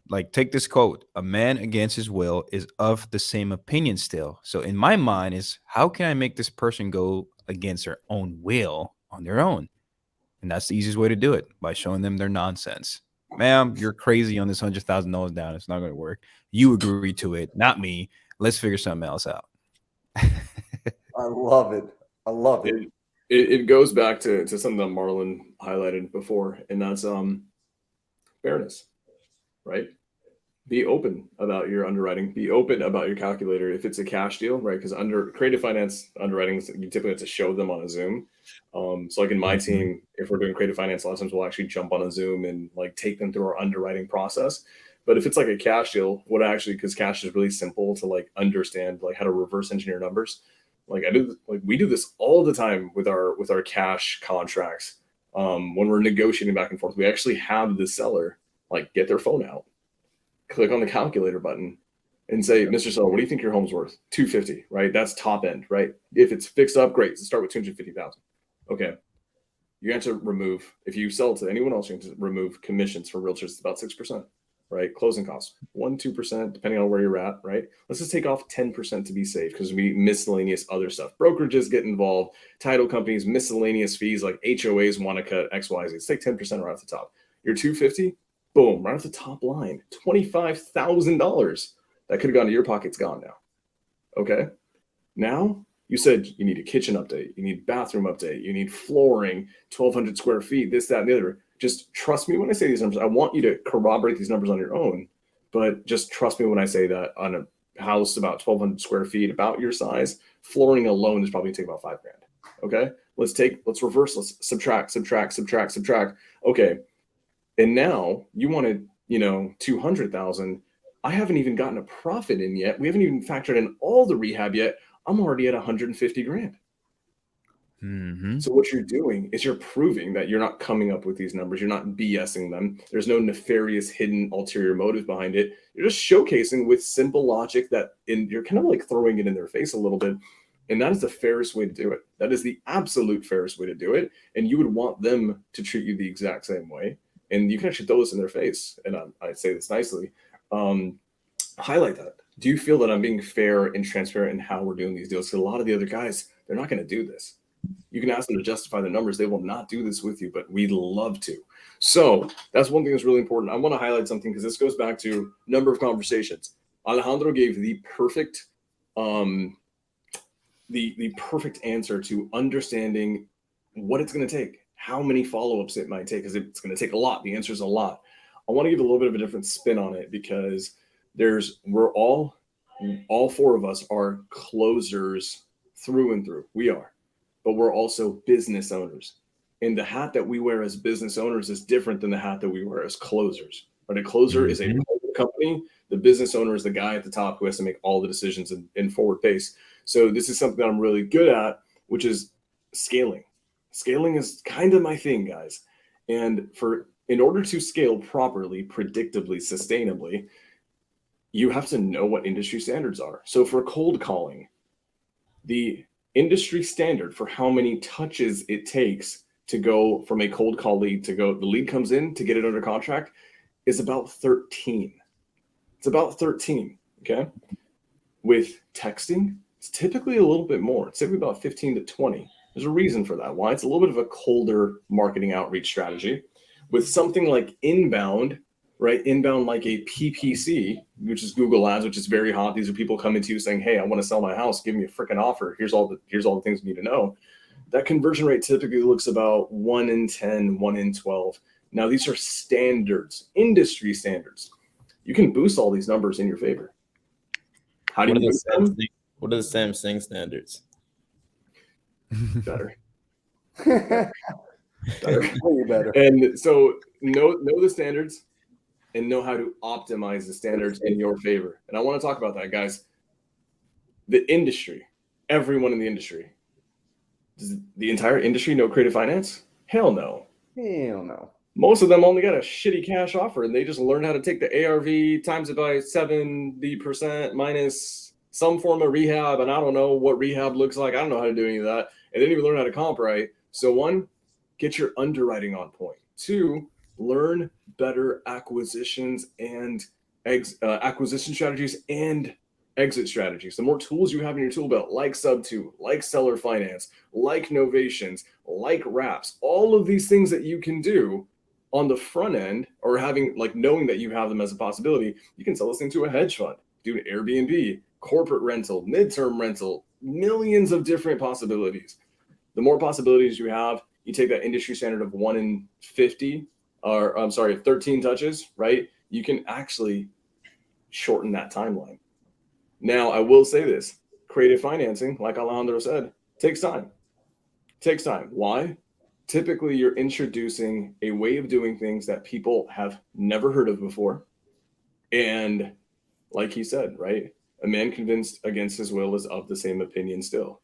C: Like, take this quote: a man against his will is of the same opinion still. So in my mind is, how can I make this person go against their own will on their own? And that's the easiest way to do it, by showing them their nonsense. Ma'am, you're crazy on this $100,000 down. It's not going to work. You agree to it, not me. Let's figure something else out.
D: I love it. I love it.
B: It goes back to something that Marlon highlighted before, and that's fairness, right? Be open about your underwriting. Be open about your calculator. If it's a cash deal, right? Because under creative finance underwriting, you typically have to show them on a Zoom. So like in my team, if we're doing creative finance, a lot of times we'll actually jump on a Zoom and like take them through our underwriting process. But if it's like a cash deal, because cash is really simple to like understand, like how to reverse engineer numbers. We do this all the time with our cash contracts. When we're negotiating back and forth, we actually have the seller like get their phone out, click on the calculator button, and say, Mr. Seller, what do you think your home's worth? $250, right? That's top end, right? If it's fixed up, great. So start with $250,000. Okay. You have to remove, if you sell it to anyone else, you have to remove commissions for realtors. It's about 6%, right? Closing costs, 1-2%, depending on where you're at, right? Let's just take off 10% to be safe, because we miscellaneous other stuff. Brokerages get involved, title companies, miscellaneous fees like HOAs want to cut XYZ. Let's take 10% right off the top. Your $250, boom, right off the top line, $25,000 that could have gone to your pocket's gone now. Okay. Now you said you need a kitchen update, you need bathroom update, you need flooring, 1,200 square feet, this, that, and the other. Just trust me when I say these numbers. I want you to corroborate these numbers on your own, but just trust me when I say that on a house about 1,200 square feet, about your size, flooring alone is probably take about $5,000. Okay. Let's reverse, let's subtract. Okay. And now you wanted, 200,000. I haven't even gotten a profit in yet. We haven't even factored in all the rehab yet. I'm already at 150 grand.
C: Mm-hmm.
B: So what you're doing is you're proving that you're not coming up with these numbers. You're not BSing them. There's no nefarious hidden ulterior motive behind it. You're just showcasing with simple logic you're kind of like throwing it in their face a little bit. And that is the fairest way to do it. That is the absolute fairest way to do it. And you would want them to treat you the exact same way. And you can actually throw this in their face. And I say this nicely. Highlight that. Do you feel that I'm being fair and transparent in how we're doing these deals? Because a lot of the other guys, they're not going to do this. You can ask them to justify the numbers. They will not do this with you, but we'd love to. So that's one thing that's really important. I want to highlight something because this goes back to number of conversations. Alejandro gave the perfect the perfect answer to understanding what it's going to take. how many follow-ups it might take, because it's going to take a lot. The answer is a lot. I want to give a little bit of a different spin on it, because we're all four of us are closers through and through. We are, but we're also business owners. And the hat that we wear as business owners is different than the hat that we wear as closers. But a closer is a company. The business owner is the guy at the top who has to make all the decisions in forward pace. So this is something that I'm really good at, which is scaling. Scaling is kind of my thing, guys. And in order to scale properly, predictably, sustainably, you have to know what industry standards are. So for cold calling, the industry standard for how many touches it takes to go from a cold call lead the lead comes in to get it under contract is about 13. It's about 13, okay? With texting, it's typically a little bit more. It's typically about 15 to 20. There's a reason for that. Why? It's a little bit of a colder marketing outreach strategy. With something like inbound, right? Inbound like a PPC, which is Google Ads, which is very hot. These are people coming to you saying, hey, I want to sell my house. Give me a freaking offer. Here's all the things you need to know. That conversion rate typically looks about 1 in 10, 1 in 12. Now, these are standards, industry standards. You can boost all these numbers in your favor. How do you boost them?
A: What are the Samsung standards?
B: Better.
D: Better.
B: And so know the standards and know how to optimize the standards in your favor. And I want to talk about that, guys. The industry, everyone in the industry. Does the entire industry know creative finance? Hell no.
D: Hell no.
B: Most of them only got a shitty cash offer, and they just learned how to take the ARV, times it by 70% minus some form of rehab. And I don't know what rehab looks like. I don't know how to do any of that. And didn't even learn how to comp right. So 1, get your underwriting on point. 2, learn better acquisitions and acquisition strategies and exit strategies. The more tools you have in your tool belt, like Sub2, like Seller Finance, like Novations, like Wraps, all of these things that you can do on the front end, or knowing that you have them as a possibility, you can sell this thing to a hedge fund, do an Airbnb, corporate rental, midterm rental, millions of different possibilities. The more possibilities you have, you take that industry standard of 1 in 50, or I'm sorry, 13 touches, right? You can actually shorten that timeline. Now, I will say this, creative financing, like Alejandro said, takes time. Takes time. Why? Typically, you're introducing a way of doing things that people have never heard of before. And like he said, right? A man convinced against his will is of the same opinion still.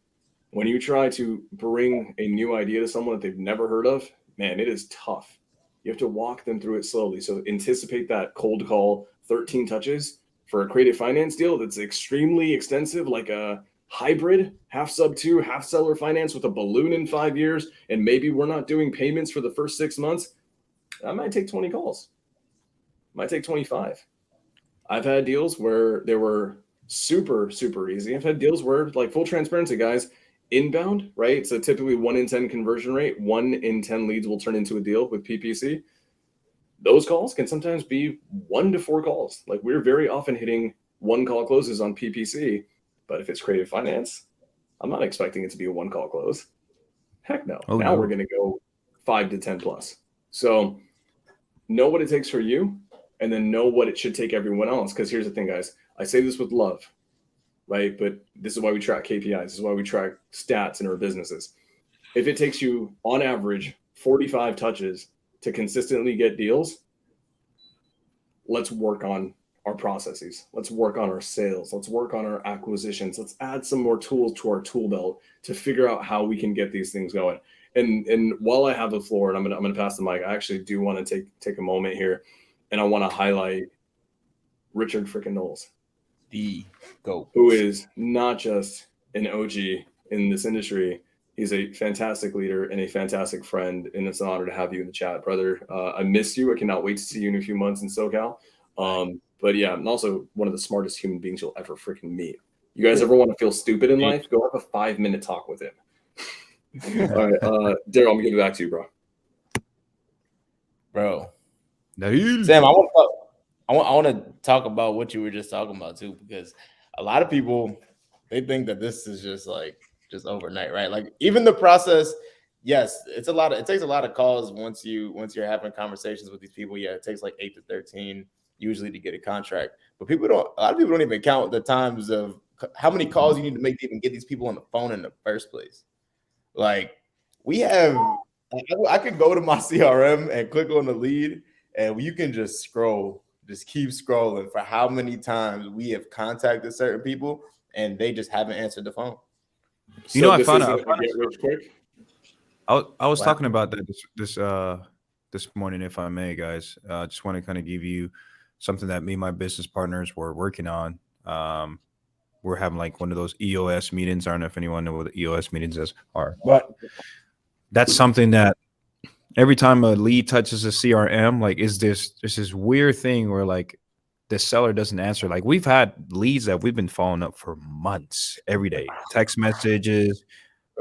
B: When you try to bring a new idea to someone that they've never heard of, man, it is tough. You have to walk them through it slowly. So anticipate that cold call 13 touches for a creative finance deal that's extremely extensive, like a hybrid, half Sub2, half Seller Finance with a balloon in 5 years, and maybe we're not doing payments for the first 6 months. That might take 20 calls. Might take 25. I've had deals where they were super, super easy. I've had deals where, like, full transparency, guys, inbound, right? So typically 1 in 10 conversion rate, 1 in 10 leads will turn into a deal with PPC. Those calls can sometimes be 1 to 4 calls. Like, we're very often hitting 1 call closes on PPC, but if it's creative finance, I'm not expecting it to be a 1 call close. Heck no. Now we're going to go 5 to 10 plus. So know what it takes for you, and then know what it should take everyone else. Because here's the thing, guys. I say this with love, right? But this is why we track KPIs. This is why we track stats in our businesses. If it takes you, on average, 45 touches to consistently get deals, let's work on our processes. Let's work on our sales. Let's work on our acquisitions. Let's add some more tools to our tool belt to figure out how we can get these things going. And while I have the floor, and I'm gonna pass the mic, I actually do want to take a moment here, and I want to highlight Richard freaking Knowles,
A: the GOAT,
B: who is not just an OG in this industry. He's a fantastic leader and a fantastic friend, and it's an honor to have you in the chat, brother. I miss you. I cannot wait to see you in a few months in SoCal. But yeah, I'm also one of the smartest human beings you'll ever freaking meet. You guys ever want to feel stupid in life? Go have a 5-minute talk with him. All right, Daryl, I'm gonna give it back to you, bro.
A: Sam, I want to talk about what you were just talking about too, because a lot of people, they think that this is just overnight, right? Like, even the process yes, it's a lot of, it takes a lot of calls once you're having conversations with these people. Yeah, it takes like 8 to 13 usually to get a contract. But a lot of people don't even count the times of how many calls you need to make to even get these people on the phone in the first place. Like we have, I could go to my CRM and click on the lead, and you can just scroll, just keep scrolling for how many times we have contacted certain people and they just haven't answered the phone.
C: You know, I
B: this
C: found
B: isn't
C: out.
B: a get rich quick.
C: I was
A: Wow.
C: talking about that this morning, if I may, guys. Just want to kind of give you something that me and my business partners were working on. We're having like one of those EOS meetings. I don't know if anyone knows what the EOS meetings are, but that's something that every time a lead touches a CRM, like there's this weird thing where like the seller doesn't answer. Like we've had leads that we've been following up for months, every day, text messages,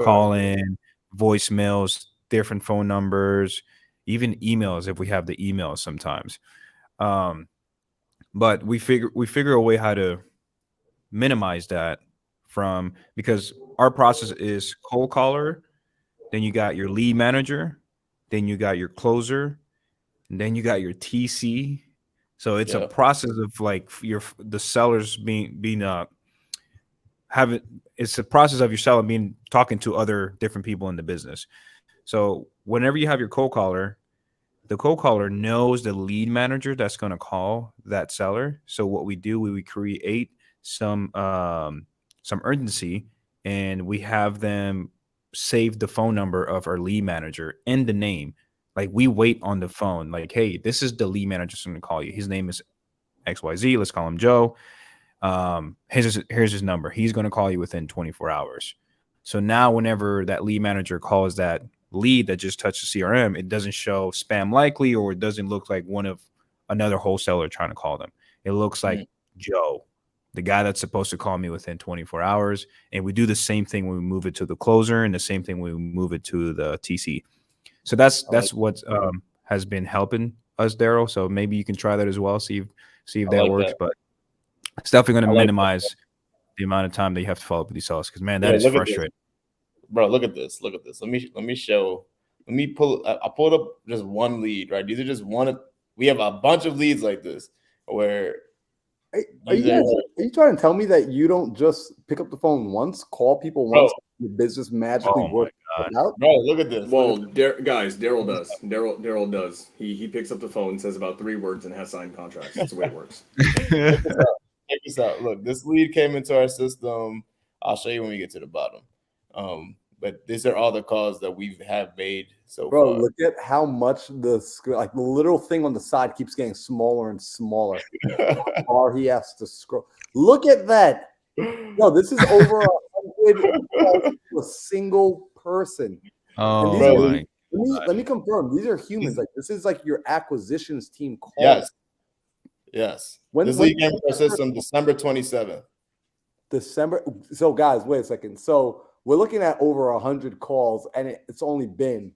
C: calling, voicemails, different phone numbers, even emails if we have the emails sometimes. But we figure a way how to minimize that because our process is cold caller, then you got your lead manager, then you got your closer, and then you got your TC. So it's a process of like the sellers it's a process of your seller talking to other different people in the business. So whenever you have your cold caller, the cold caller knows the lead manager that's going to call that seller. So what we do, we create some urgency, and we have them save the phone number of our lead manager and the name. Like we wait on the phone, like, hey, this is the lead manager that's going to call you. His name is XYZ. Let's call him Joe. Here's his number. He's going to call you within 24 hours. So now whenever that lead manager calls that lead that just touched the CRM, it doesn't show spam likely, or it doesn't look like one of another wholesaler trying to call them. It looks like Joe, the guy that's supposed to call me within 24 hours. And we do the same thing when we move it to the closer, and the same thing when we move it to the TC. So that's what has been helping us, Daryl. So maybe you can try that as well. See if that works. But it's definitely going to minimize the amount of time that you have to follow up with these sellers. Because man, that is frustrating.
A: Bro, look at this. Look at this. Let me show. Let me pull. I pulled up just one lead, right? These are just one of. We have a bunch of leads like this where.
D: Are you trying to tell me that you don't just pick up the phone once, call people once, your business magically works out?
A: Bro, look at this.
B: Well, guys, Daryl does. Daryl does. He picks up the phone, says about 3 words, and has signed contracts. That's the way it works.
A: Check this out. Look, this lead came into our system. I'll show you when we get to the bottom. But these are all the calls that we have made so far.
D: Look at how much the little thing on the side keeps getting smaller and smaller. How far he has to scroll. Look at that. No, this is over 100 to a single person.
C: Oh,
D: let me confirm. These are humans. Like this is like your acquisitions team call.
A: Yes. This lead came to our system December 27th.
D: December. So guys, wait a second. So we're looking at over 100 calls, and it's only been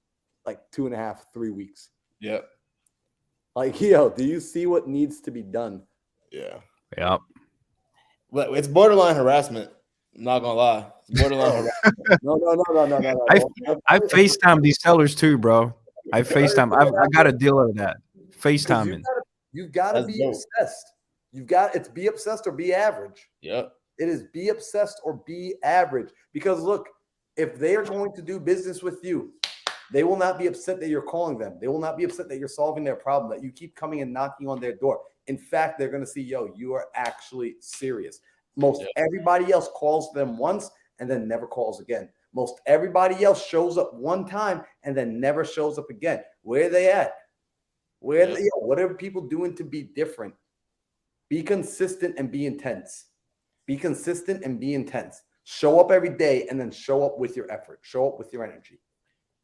D: like 2.5, 3 weeks.
A: Yep.
D: Like, do you see what needs to be done?
A: Yeah.
C: Yep.
A: But it's borderline harassment. I'm not gonna lie. It's borderline harassment.
D: No.
C: I FaceTime these sellers too, bro. I FaceTime. I got to deal with that. FaceTiming.
D: You've got to be obsessed. It's be obsessed or be average.
A: Yep.
D: It is be obsessed or be average. Because look, if they are going to do business with you, they will not be upset that you're calling them. They will not be upset that you're solving their problem, that you keep coming and knocking on their door. In fact, they're going to see, you are actually serious. Most everybody else calls them once and then never calls again. Most everybody else shows up one time and then never shows up again. Where are they at? What are people doing to be different? Be consistent and be intense. Be consistent and be intense. Show up every day and then show up with your effort. Show up with your energy.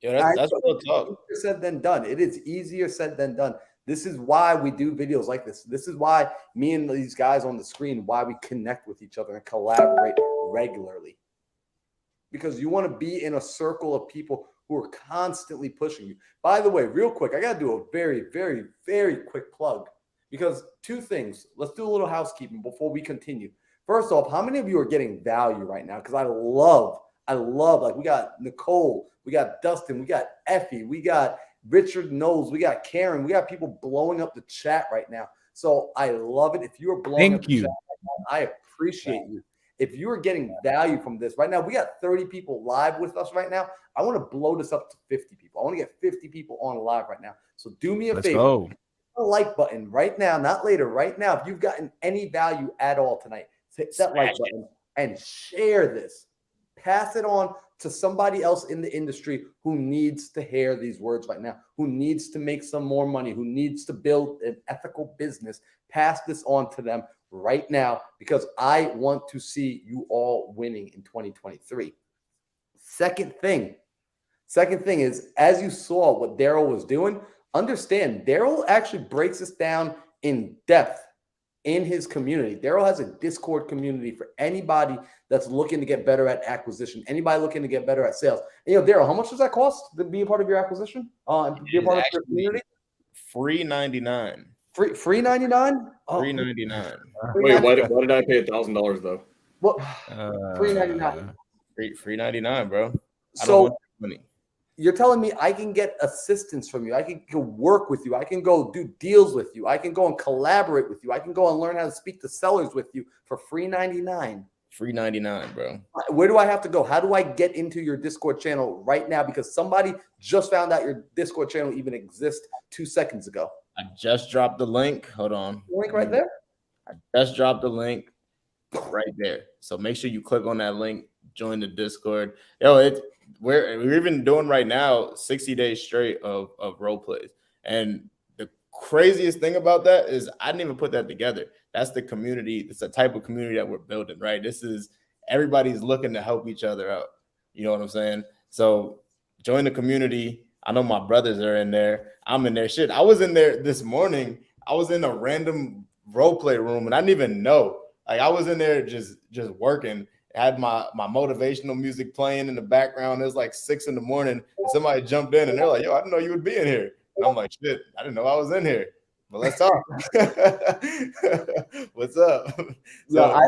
A: Yeah, that's real talk.
D: Easier said than done. It is easier said than done. This is why we do videos like this. This is why me and these guys on the screen, why we connect with each other and collaborate regularly. Because you want to be in a circle of people who are constantly pushing you. By the way, real quick, I got to do a very, very, very quick plug. Because 2 things. Let's do a little housekeeping before we continue. First off, how many of you are getting value right now? Because I I love, like, we got Nicole, we got Dustin, we got Effie, we got Richard Knowles, we got Karen, we got people blowing up the chat right now. So I love it. If you are blowing up the chat right now, I appreciate you. If you are getting value from this right now, we got 30 people live with us right now. I want to blow this up to 50 people. I want to get 50 people on live right now. So do me a favor.
C: Go.
D: Hit the like button right now, not later, right now. If you've gotten any value at all tonight, hit that like button and share this. Pass it on to somebody else in the industry who needs to hear these words right now, who needs to make some more money, who needs to build an ethical business. Pass this on to them right now, because I want to see you all winning in 2023. Second thing is, as you saw what Daryl was doing, understand Daryl actually breaks this down in depth in his community. Daryl has a Discord community for anybody that's looking to get better at acquisition, anybody looking to get better at sales. And, Daryl, how much does that cost to be a part of your acquisition? Be a part of your community?
A: Free 99.
D: Free 99? Oh,
A: Free 99.
B: Wait, why did I pay $1,000 though?
D: Well, free 99.
A: Free 99, bro. I don't
D: So
A: want money.
D: you're telling me I can get assistance from you. I can go work with you. I can go do deals with you. I can go and collaborate with you. I can go and learn how to speak to sellers with you for free 99.
A: Free 99, bro.
D: Where do I have to go? How do I get into your Discord channel right now? Because somebody just found out your Discord channel even exists 2 seconds ago.
A: I just dropped the link. Hold on.
D: Link right there?
A: I just dropped the link right there. So make sure you click on that link, join the Discord. We're even doing right now 60 days straight of role plays. And the craziest thing about that is I didn't even put that together. That's the community. It's the type of community that we're building, right? This is everybody's looking to help each other out. You know what I'm saying? So join the community. I know my brothers are in there. I'm in there. Shit, I was in there this morning. I was in a random role play room and I didn't even know. Like, I was in there just working. I had my motivational music playing in the background. It was like 6 a.m. and somebody jumped in and they're like, yo, I didn't know you would be in here. And I'm like, shit, I didn't know I was in here. But let's talk. What's up?
D: So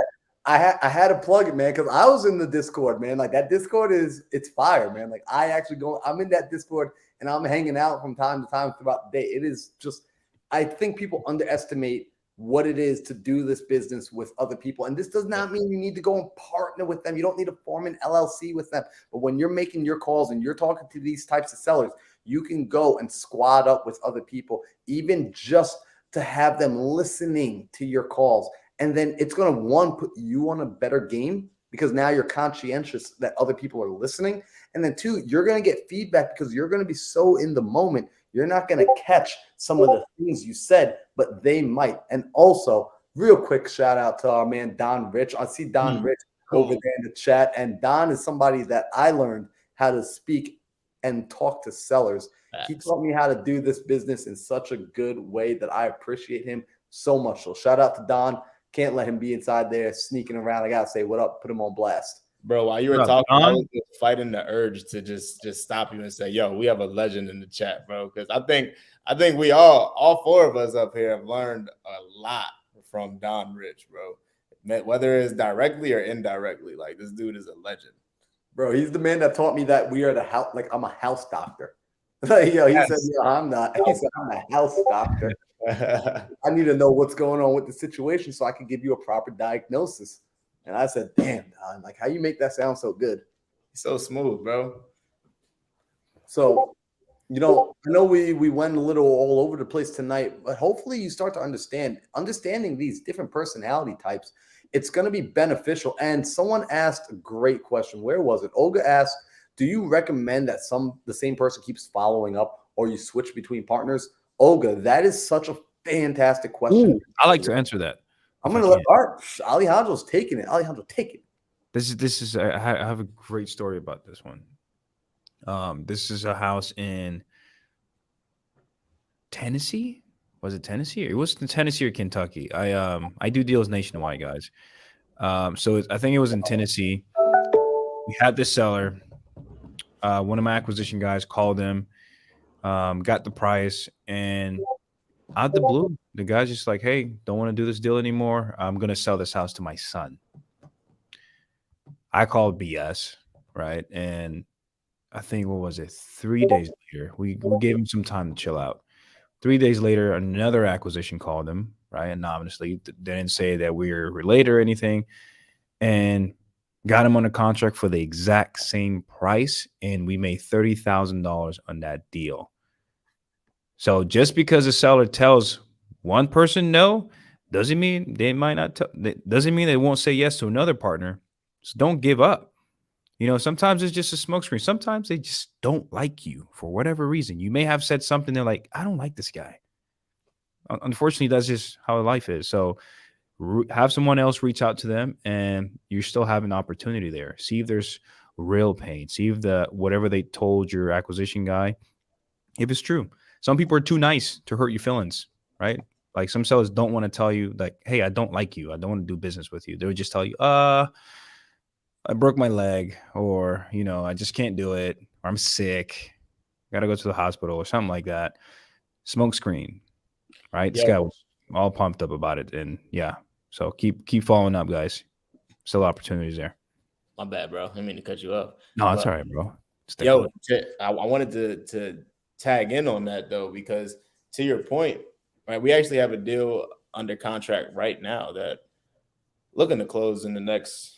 D: I had to plug it, man, because I was in the Discord, man. Like, that Discord it's fire, man. Like, I'm in that Discord and I'm hanging out from time to time throughout the day. It is just, I think people underestimate what it is to do this business with other people. And this does not mean you need to go and partner with them. You don't need to form an LLC with them. But when you're making your calls and you're talking to these types of sellers, you can go and squad up with other people, even just to have them listening to your calls. And then it's going to, one, put you on a better game because now you're conscientious that other people are listening. And then two, you're going to get feedback because you're going to be so in the moment. You're not going to catch some of the things you said, but they might. And also, real quick shout out to our man, Don Rich. I see Don Rich over there in the chat. And Don is somebody that I learned how to speak and talk to sellers. He taught me how to do this business in such a good way that I appreciate him so much. So shout out to Don. Can't let him be inside there sneaking around. I got to say what up, put him on blast.
A: Bro, while you were talking, I was just fighting the urge to just stop you and say, yo, we have a legend in the chat, bro. Because I think we all four of us up here have learned a lot from Don Rich, bro. Whether it's directly or indirectly, like, this dude is a legend.
D: Bro, he's the man that taught me that we are the house, like, I'm a house doctor. Like, yo, he said, yo, I'm not. He said, I'm a house doctor. I need to know what's going on with the situation so I can give you a proper diagnosis. And I said, damn, Don, like, how you make that sound so good?
A: He's so smooth, bro.
D: So, I know we went a little all over the place tonight, but hopefully you start to understanding these different personality types. It's going to be beneficial. And someone asked a great question. Where was it? Olga asked, do you recommend that the same person keeps following up or you switch between partners? Olga, that is such a fantastic question.
C: Ooh, I like to answer that.
D: I'm going to let Alejandro's taking it. Alejandro, take it.
C: This is I have a great story about this one. This is a house in Tennessee. Was it Tennessee? It was in Tennessee or Kentucky. I do deals nationwide, guys. So I think it was in Tennessee. We had this seller. One of my acquisition guys called him, got the price, and out of the blue, the guy's just like, hey, don't want to do this deal anymore. I'm going to sell this house to my son. I called BS. right? And I think, what was it, 3 days later, we gave him some time to chill out. 3 days later, another acquisition called him, right? Anonymously. They didn't say that we're related or anything, and got him on a contract for the exact same price, and we made $30,000 on that deal. So just because the seller tells one person no, doesn't mean they might not. Doesn't mean they won't say yes to another partner. So don't give up. Sometimes it's just a smokescreen. Sometimes they just don't like you for whatever reason. You may have said something. They're like, I don't like this guy. Unfortunately, that's just how life is. So have someone else reach out to them, and you still have an opportunity there. See if there's real pain. See if whatever they told your acquisition guy, if it's true. Some people are too nice to hurt your feelings, right? Like some sellers don't want to tell you, like, hey, I don't like you. I don't want to do business with you. They would just tell you, I broke my leg, or, I just can't do it, or I'm sick. Got to go to the hospital or something like that. Smoke screen, right? This guy was all pumped up about it. And yeah, so keep following up, guys. Still opportunities there.
A: My bad, bro. I didn't mean to cut you off.
C: No, that's all right, bro.
A: I wanted to tag in on that, though, because to your point, right, we actually have a deal under contract right now that looking to close in the next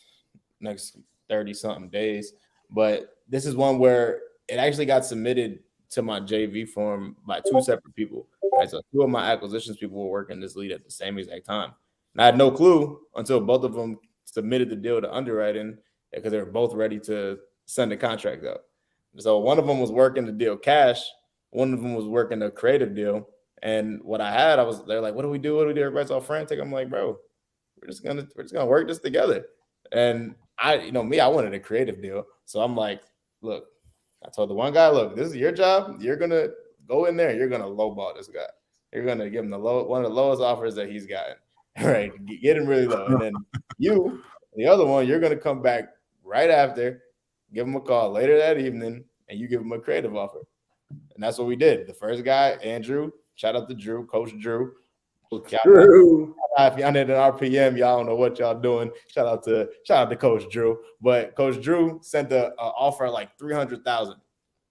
A: 30 something days. But this is one where it actually got submitted to my JV form by two separate people. Right? So two of my acquisitions people were working this lead at the same exact time. And I had no clue until both of them submitted the deal to underwriting, because they were both ready to send the contract out. So one of them was working the deal cash. One of them was working a creative deal. And what I had, they're like, what do we do? Everybody's all frantic. I'm like, bro, we're just gonna work this together. And I wanted a creative deal. So I'm like, look, I told the one guy, look, this is your job. You're gonna go in there. You're gonna lowball this guy. You're gonna give him one of the lowest offers that he's gotten. Right, get him really low. And then the other one, you're gonna come back right after, give him a call later that evening, and you give him a creative offer. And that's what we did. The first guy, Andrew, shout out to Drew, Coach Drew. If y'all need an RPM, y'all don't know what y'all doing. Shout out to Coach Drew. But Coach Drew sent the offer like $300,000,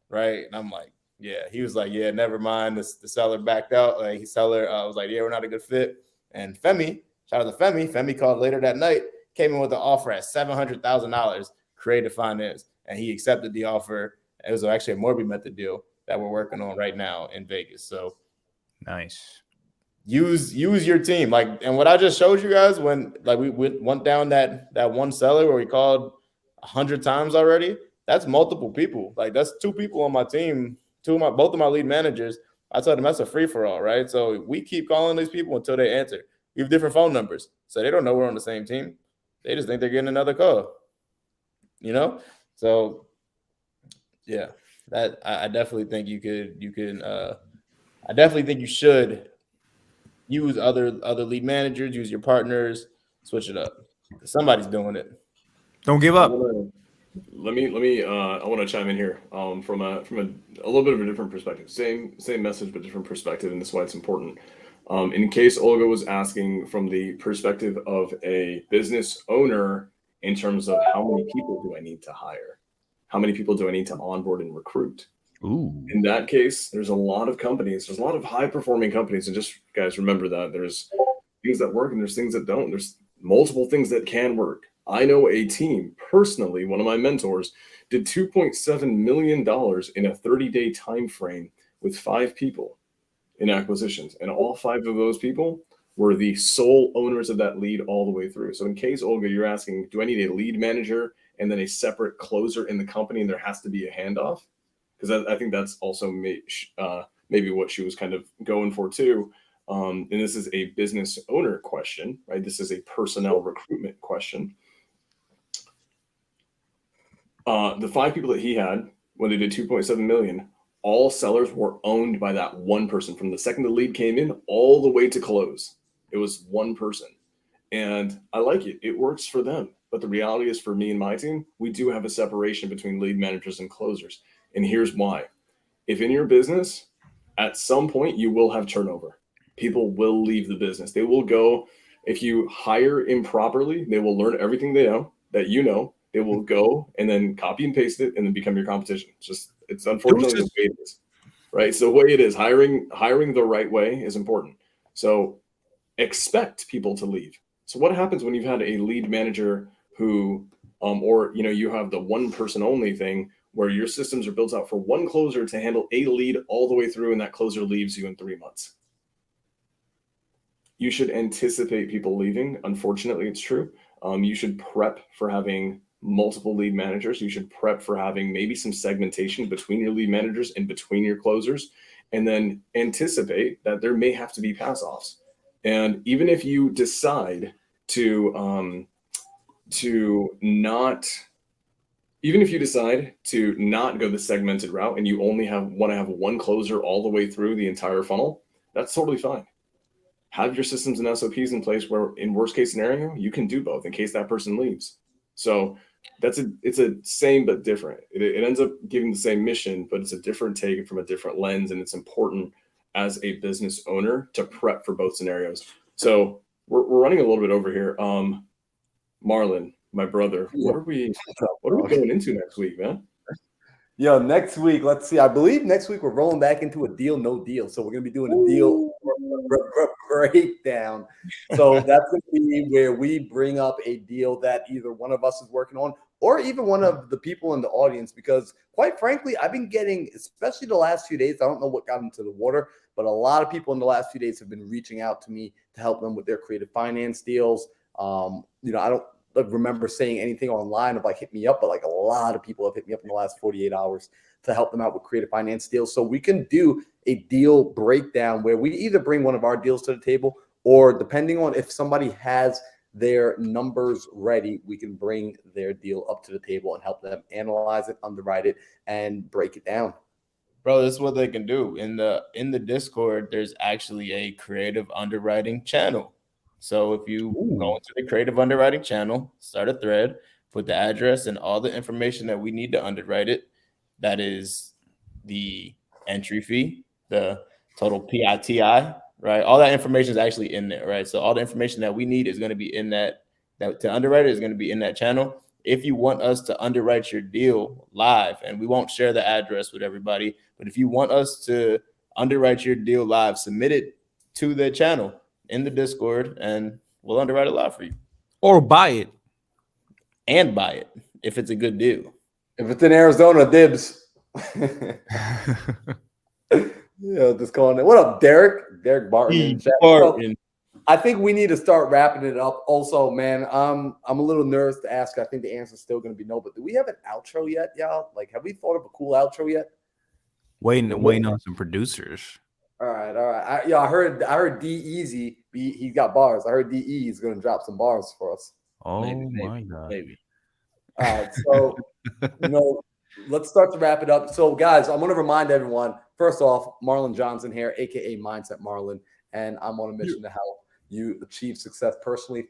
A: right? And I'm like, yeah. He was like, yeah, never mind. The seller backed out. Like, was like, yeah, we're not a good fit. And Femi, shout out to Femi. Femi called later that night, came in with an offer at $700,000 creative finance, and he accepted the offer. It was actually a Morby Method deal that we're working on right now in Vegas. So
C: nice.
A: Use your team. Like, and what I just showed you guys, when like we went down that one seller where we called 100 times already, that's multiple people. Like, that's two people on my team, both of my lead managers. I told them that's a free-for-all, right? So we keep calling these people until they answer. We have different phone numbers, so they don't know we're on the same team. They just think they're getting another call, So yeah, that I definitely think I definitely think you should use other lead managers, use your partners, switch it up. Somebody's doing it.
C: Don't give up.
B: Let me I want to chime in here from a little bit of a different perspective. Same message, but different perspective, and this is why it's important. In case Olga was asking from the perspective of a business owner, in terms of how many people do I need to hire? How many people do I need to onboard and recruit?
C: Ooh.
B: In that case, there's a lot of companies. There's a lot of high-performing companies. And just, guys, remember that there's things that work and there's things that don't. There's multiple things that can work. I know a team, personally, one of my mentors did $2.7 million in a 30-day time frame with 5 people in acquisitions. And all 5 of those people were the sole owners of that lead all the way through. So in case, Olga, you're asking, do I need a lead manager and then a separate closer in the company, and there has to be a handoff? Because I think that's also maybe what she was kind of going for too. And this is a business owner question, right? This is a personnel recruitment question. The 5 people that he had when they did 2.7 million, all sellers were owned by that one person. From the second the lead came in all the way to close, it was one person. And I like it. It works for them. But the reality is, for me and my team, we do have a separation between lead managers and closers. And here's why. If in your business, at some point, you will have turnover. People will leave the business. They will go. If you hire improperly, they will learn everything they know that you know, They will go and then copy and paste it and then become your competition. It's unfortunately the way it is, right? So the way it is, hiring the right way is important. So expect people to leave. So what happens when you've had a lead manager who, or you have the one person only thing where your systems are built out for one closer to handle a lead all the way through, and that closer leaves you in 3 months? You should anticipate people leaving. Unfortunately, it's true. You should prep for having multiple lead managers. You should prep for having maybe some segmentation between your lead managers and between your closers, and then anticipate that there may have to be pass-offs. And even if you decide to not go the segmented route and you only want to have one closer all the way through the entire funnel, that's totally fine. Have your systems and SOPs in place where, in worst case scenario, you can do both in case that person leaves. So it's a same but different. It ends up giving the same mission, but it's a different take from a different lens, and it's important as a business owner to prep for both scenarios. So we're running a little bit over here. Marlon, my brother, what are we going into next week, man?
D: Yo, next week, let's see. I believe next week we're rolling back into a deal, no deal. So we're going to be doing a deal breakdown. So that's going to be where we bring up a deal that either one of us is working on or even one of the people in the audience, because quite frankly, I've been getting, especially the last few days, I don't know what got into the water, but a lot of people in the last few days have been reaching out to me to help them with their creative finance deals. I don't remember saying anything online of like hit me up, but like a lot of people have hit me up in the last 48 hours to help them out with creative finance deals. So we can do a deal breakdown where we either bring one of our deals to the table, or depending on if somebody has their numbers ready, we can bring their deal up to the table and help them analyze it, underwrite it, and break it down.
A: Bro, this is what they can do. In the Discord, there's actually a creative underwriting channel. So if you go into the creative underwriting channel, start a thread, put the address and all the information that we need to underwrite it. That is the entry fee, the total PITI, right? All that information is actually in there, right? So all the information that we need is going to be in that to underwrite it is going to be in that channel. If you want us to underwrite your deal live, and we won't share the address with everybody, but if you want us to underwrite your deal live, submit it to the channel in the Discord, and we'll underwrite it live for you.
C: Or buy it.
A: And buy it if it's a good deal.
D: If it's in Arizona, dibs. Just calling it. What up, Derek? Derek Barton.
A: Barton.
D: I think we need to start wrapping it up. Also, man, I'm a little nervous to ask. I think the answer is still going to be no. But do we have an outro yet, y'all? Like, have we thought of a cool outro yet?
C: Waiting on some producers.
D: All right. I heard D Easy. He got bars. I heard D E is going to drop some bars for us.
C: Oh my God.
A: Maybe.
D: All right. So, let's start to wrap it up. So, guys, I'm going to remind everyone. First off, Marlon Johnson here, aka Mindset Marlon, and I'm on a mission to help you achieve success personally,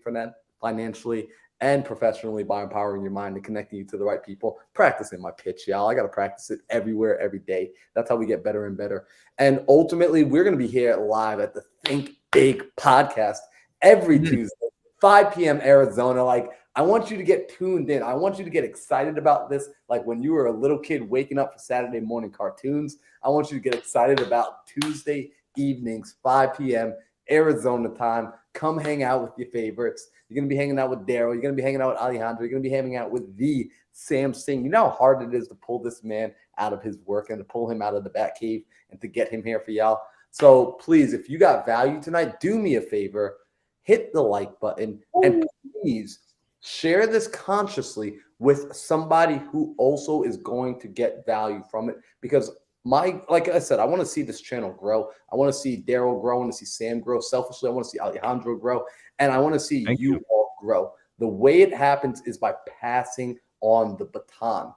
D: financially, and professionally by empowering your mind and connecting you to the right people. Practicing my pitch, y'all. I got to practice it everywhere, every day. That's how we get better and better. And ultimately, we're going to be here live at the Think Big podcast every Tuesday, 5 p.m. Arizona. Like, I want you to get tuned in. I want you to get excited about this. Like when you were a little kid waking up for Saturday morning cartoons, I want you to get excited about Tuesday evenings, 5 p.m. Arizona time. Come hang out with your favorites. You're going to be hanging out with Daryl. You're going to be hanging out with Alejandro. You're going to be hanging out with the Sam Singh. You know how hard it is to pull this man out of his work and to pull him out of the Bat Cave and to get him here for y'all. So please, if you got value tonight, do me a favor. Hit the like button and please share this consciously with somebody who also is going to get value from it. Because like I said, I want to see this channel grow. I want to see Daryl grow. I want to see Sam grow. Selfishly, I want to see Alejandro grow. And I want to see you all grow. The way it happens is by passing on the baton,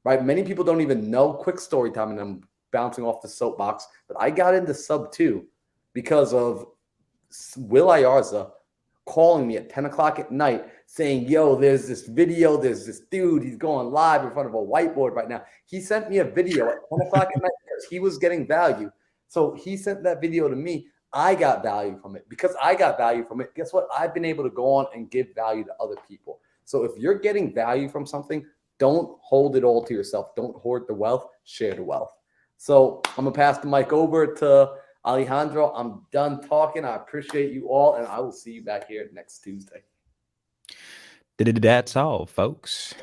D: right? Many people don't even know. Quick story time, and I'm bouncing off the soapbox, but I got into sub 2 because of Will Ayarza calling me at 10 o'clock at night saying, yo, there's this video, there's this dude, he's going live in front of a whiteboard right now. He sent me a video at 10 o'clock at night because he was getting value. So he sent that video to me. I got value from it. Because I got value from it, guess what? I've been able to go on and give value to other people. So if you're getting value from something, don't hold it all to yourself. Don't hoard the wealth, share the wealth. So I'm going to pass the mic over to Alejandro. I'm done talking. I appreciate you all, and I will see you back here next Tuesday.
C: That's all, folks.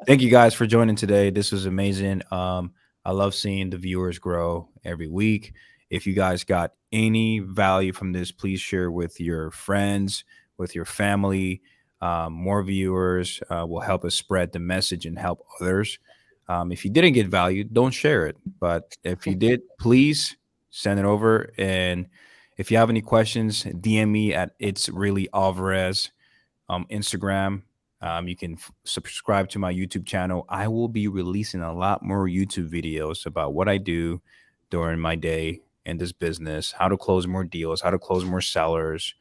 C: Thank you guys for joining today. This was amazing. I love seeing the viewers grow every week. If you guys got any value from this, please share with your friends, with your family. More viewers will help us spread the message and help others. If you didn't get value, don't share it. But if you did, please send it over. And if you have any questions, DM me at It's Really Alvarez Instagram. You can subscribe to my YouTube channel. I will be releasing a lot more YouTube videos about what I do during my day in this business, how to close more deals, how to close more sellers.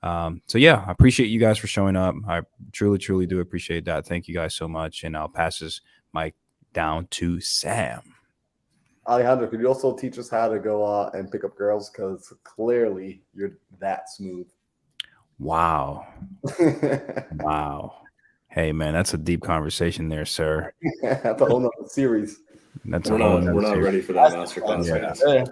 C: So yeah, I appreciate you guys for showing up. I truly, truly do appreciate that. Thank you guys so much. And I'll pass this mic down to Sam.
D: Alejandro, could you also teach us how to go and pick up girls? Because clearly you're that smooth.
C: Wow. Wow. Hey, man, that's a deep conversation there, sir.
D: That's a whole nother series.
C: That's
B: we're not ready for that masterclass, guys.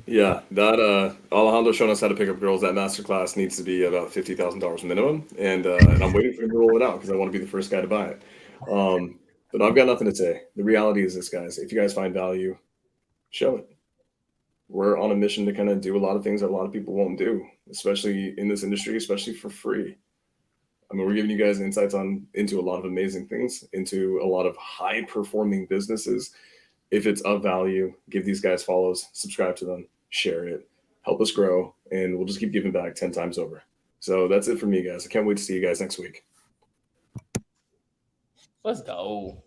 B: Yeah, that Alejandro showing us how to pick up girls. That masterclass needs to be about $50,000 minimum, and I'm waiting for him to roll it out because I want to be the first guy to buy it. But I've got nothing to say. The reality is this, guys. If you guys find value, show it. We're on a mission to kind of do a lot of things that a lot of people won't do, especially in this industry, especially for free. I mean, we're giving you guys insights into a lot of amazing things, into a lot of high-performing businesses. If it's of value, give these guys follows, subscribe to them, share it, help us grow, and we'll just keep giving back 10 times over. So that's it for me, guys. I can't wait to see you guys next week.
A: Let's go.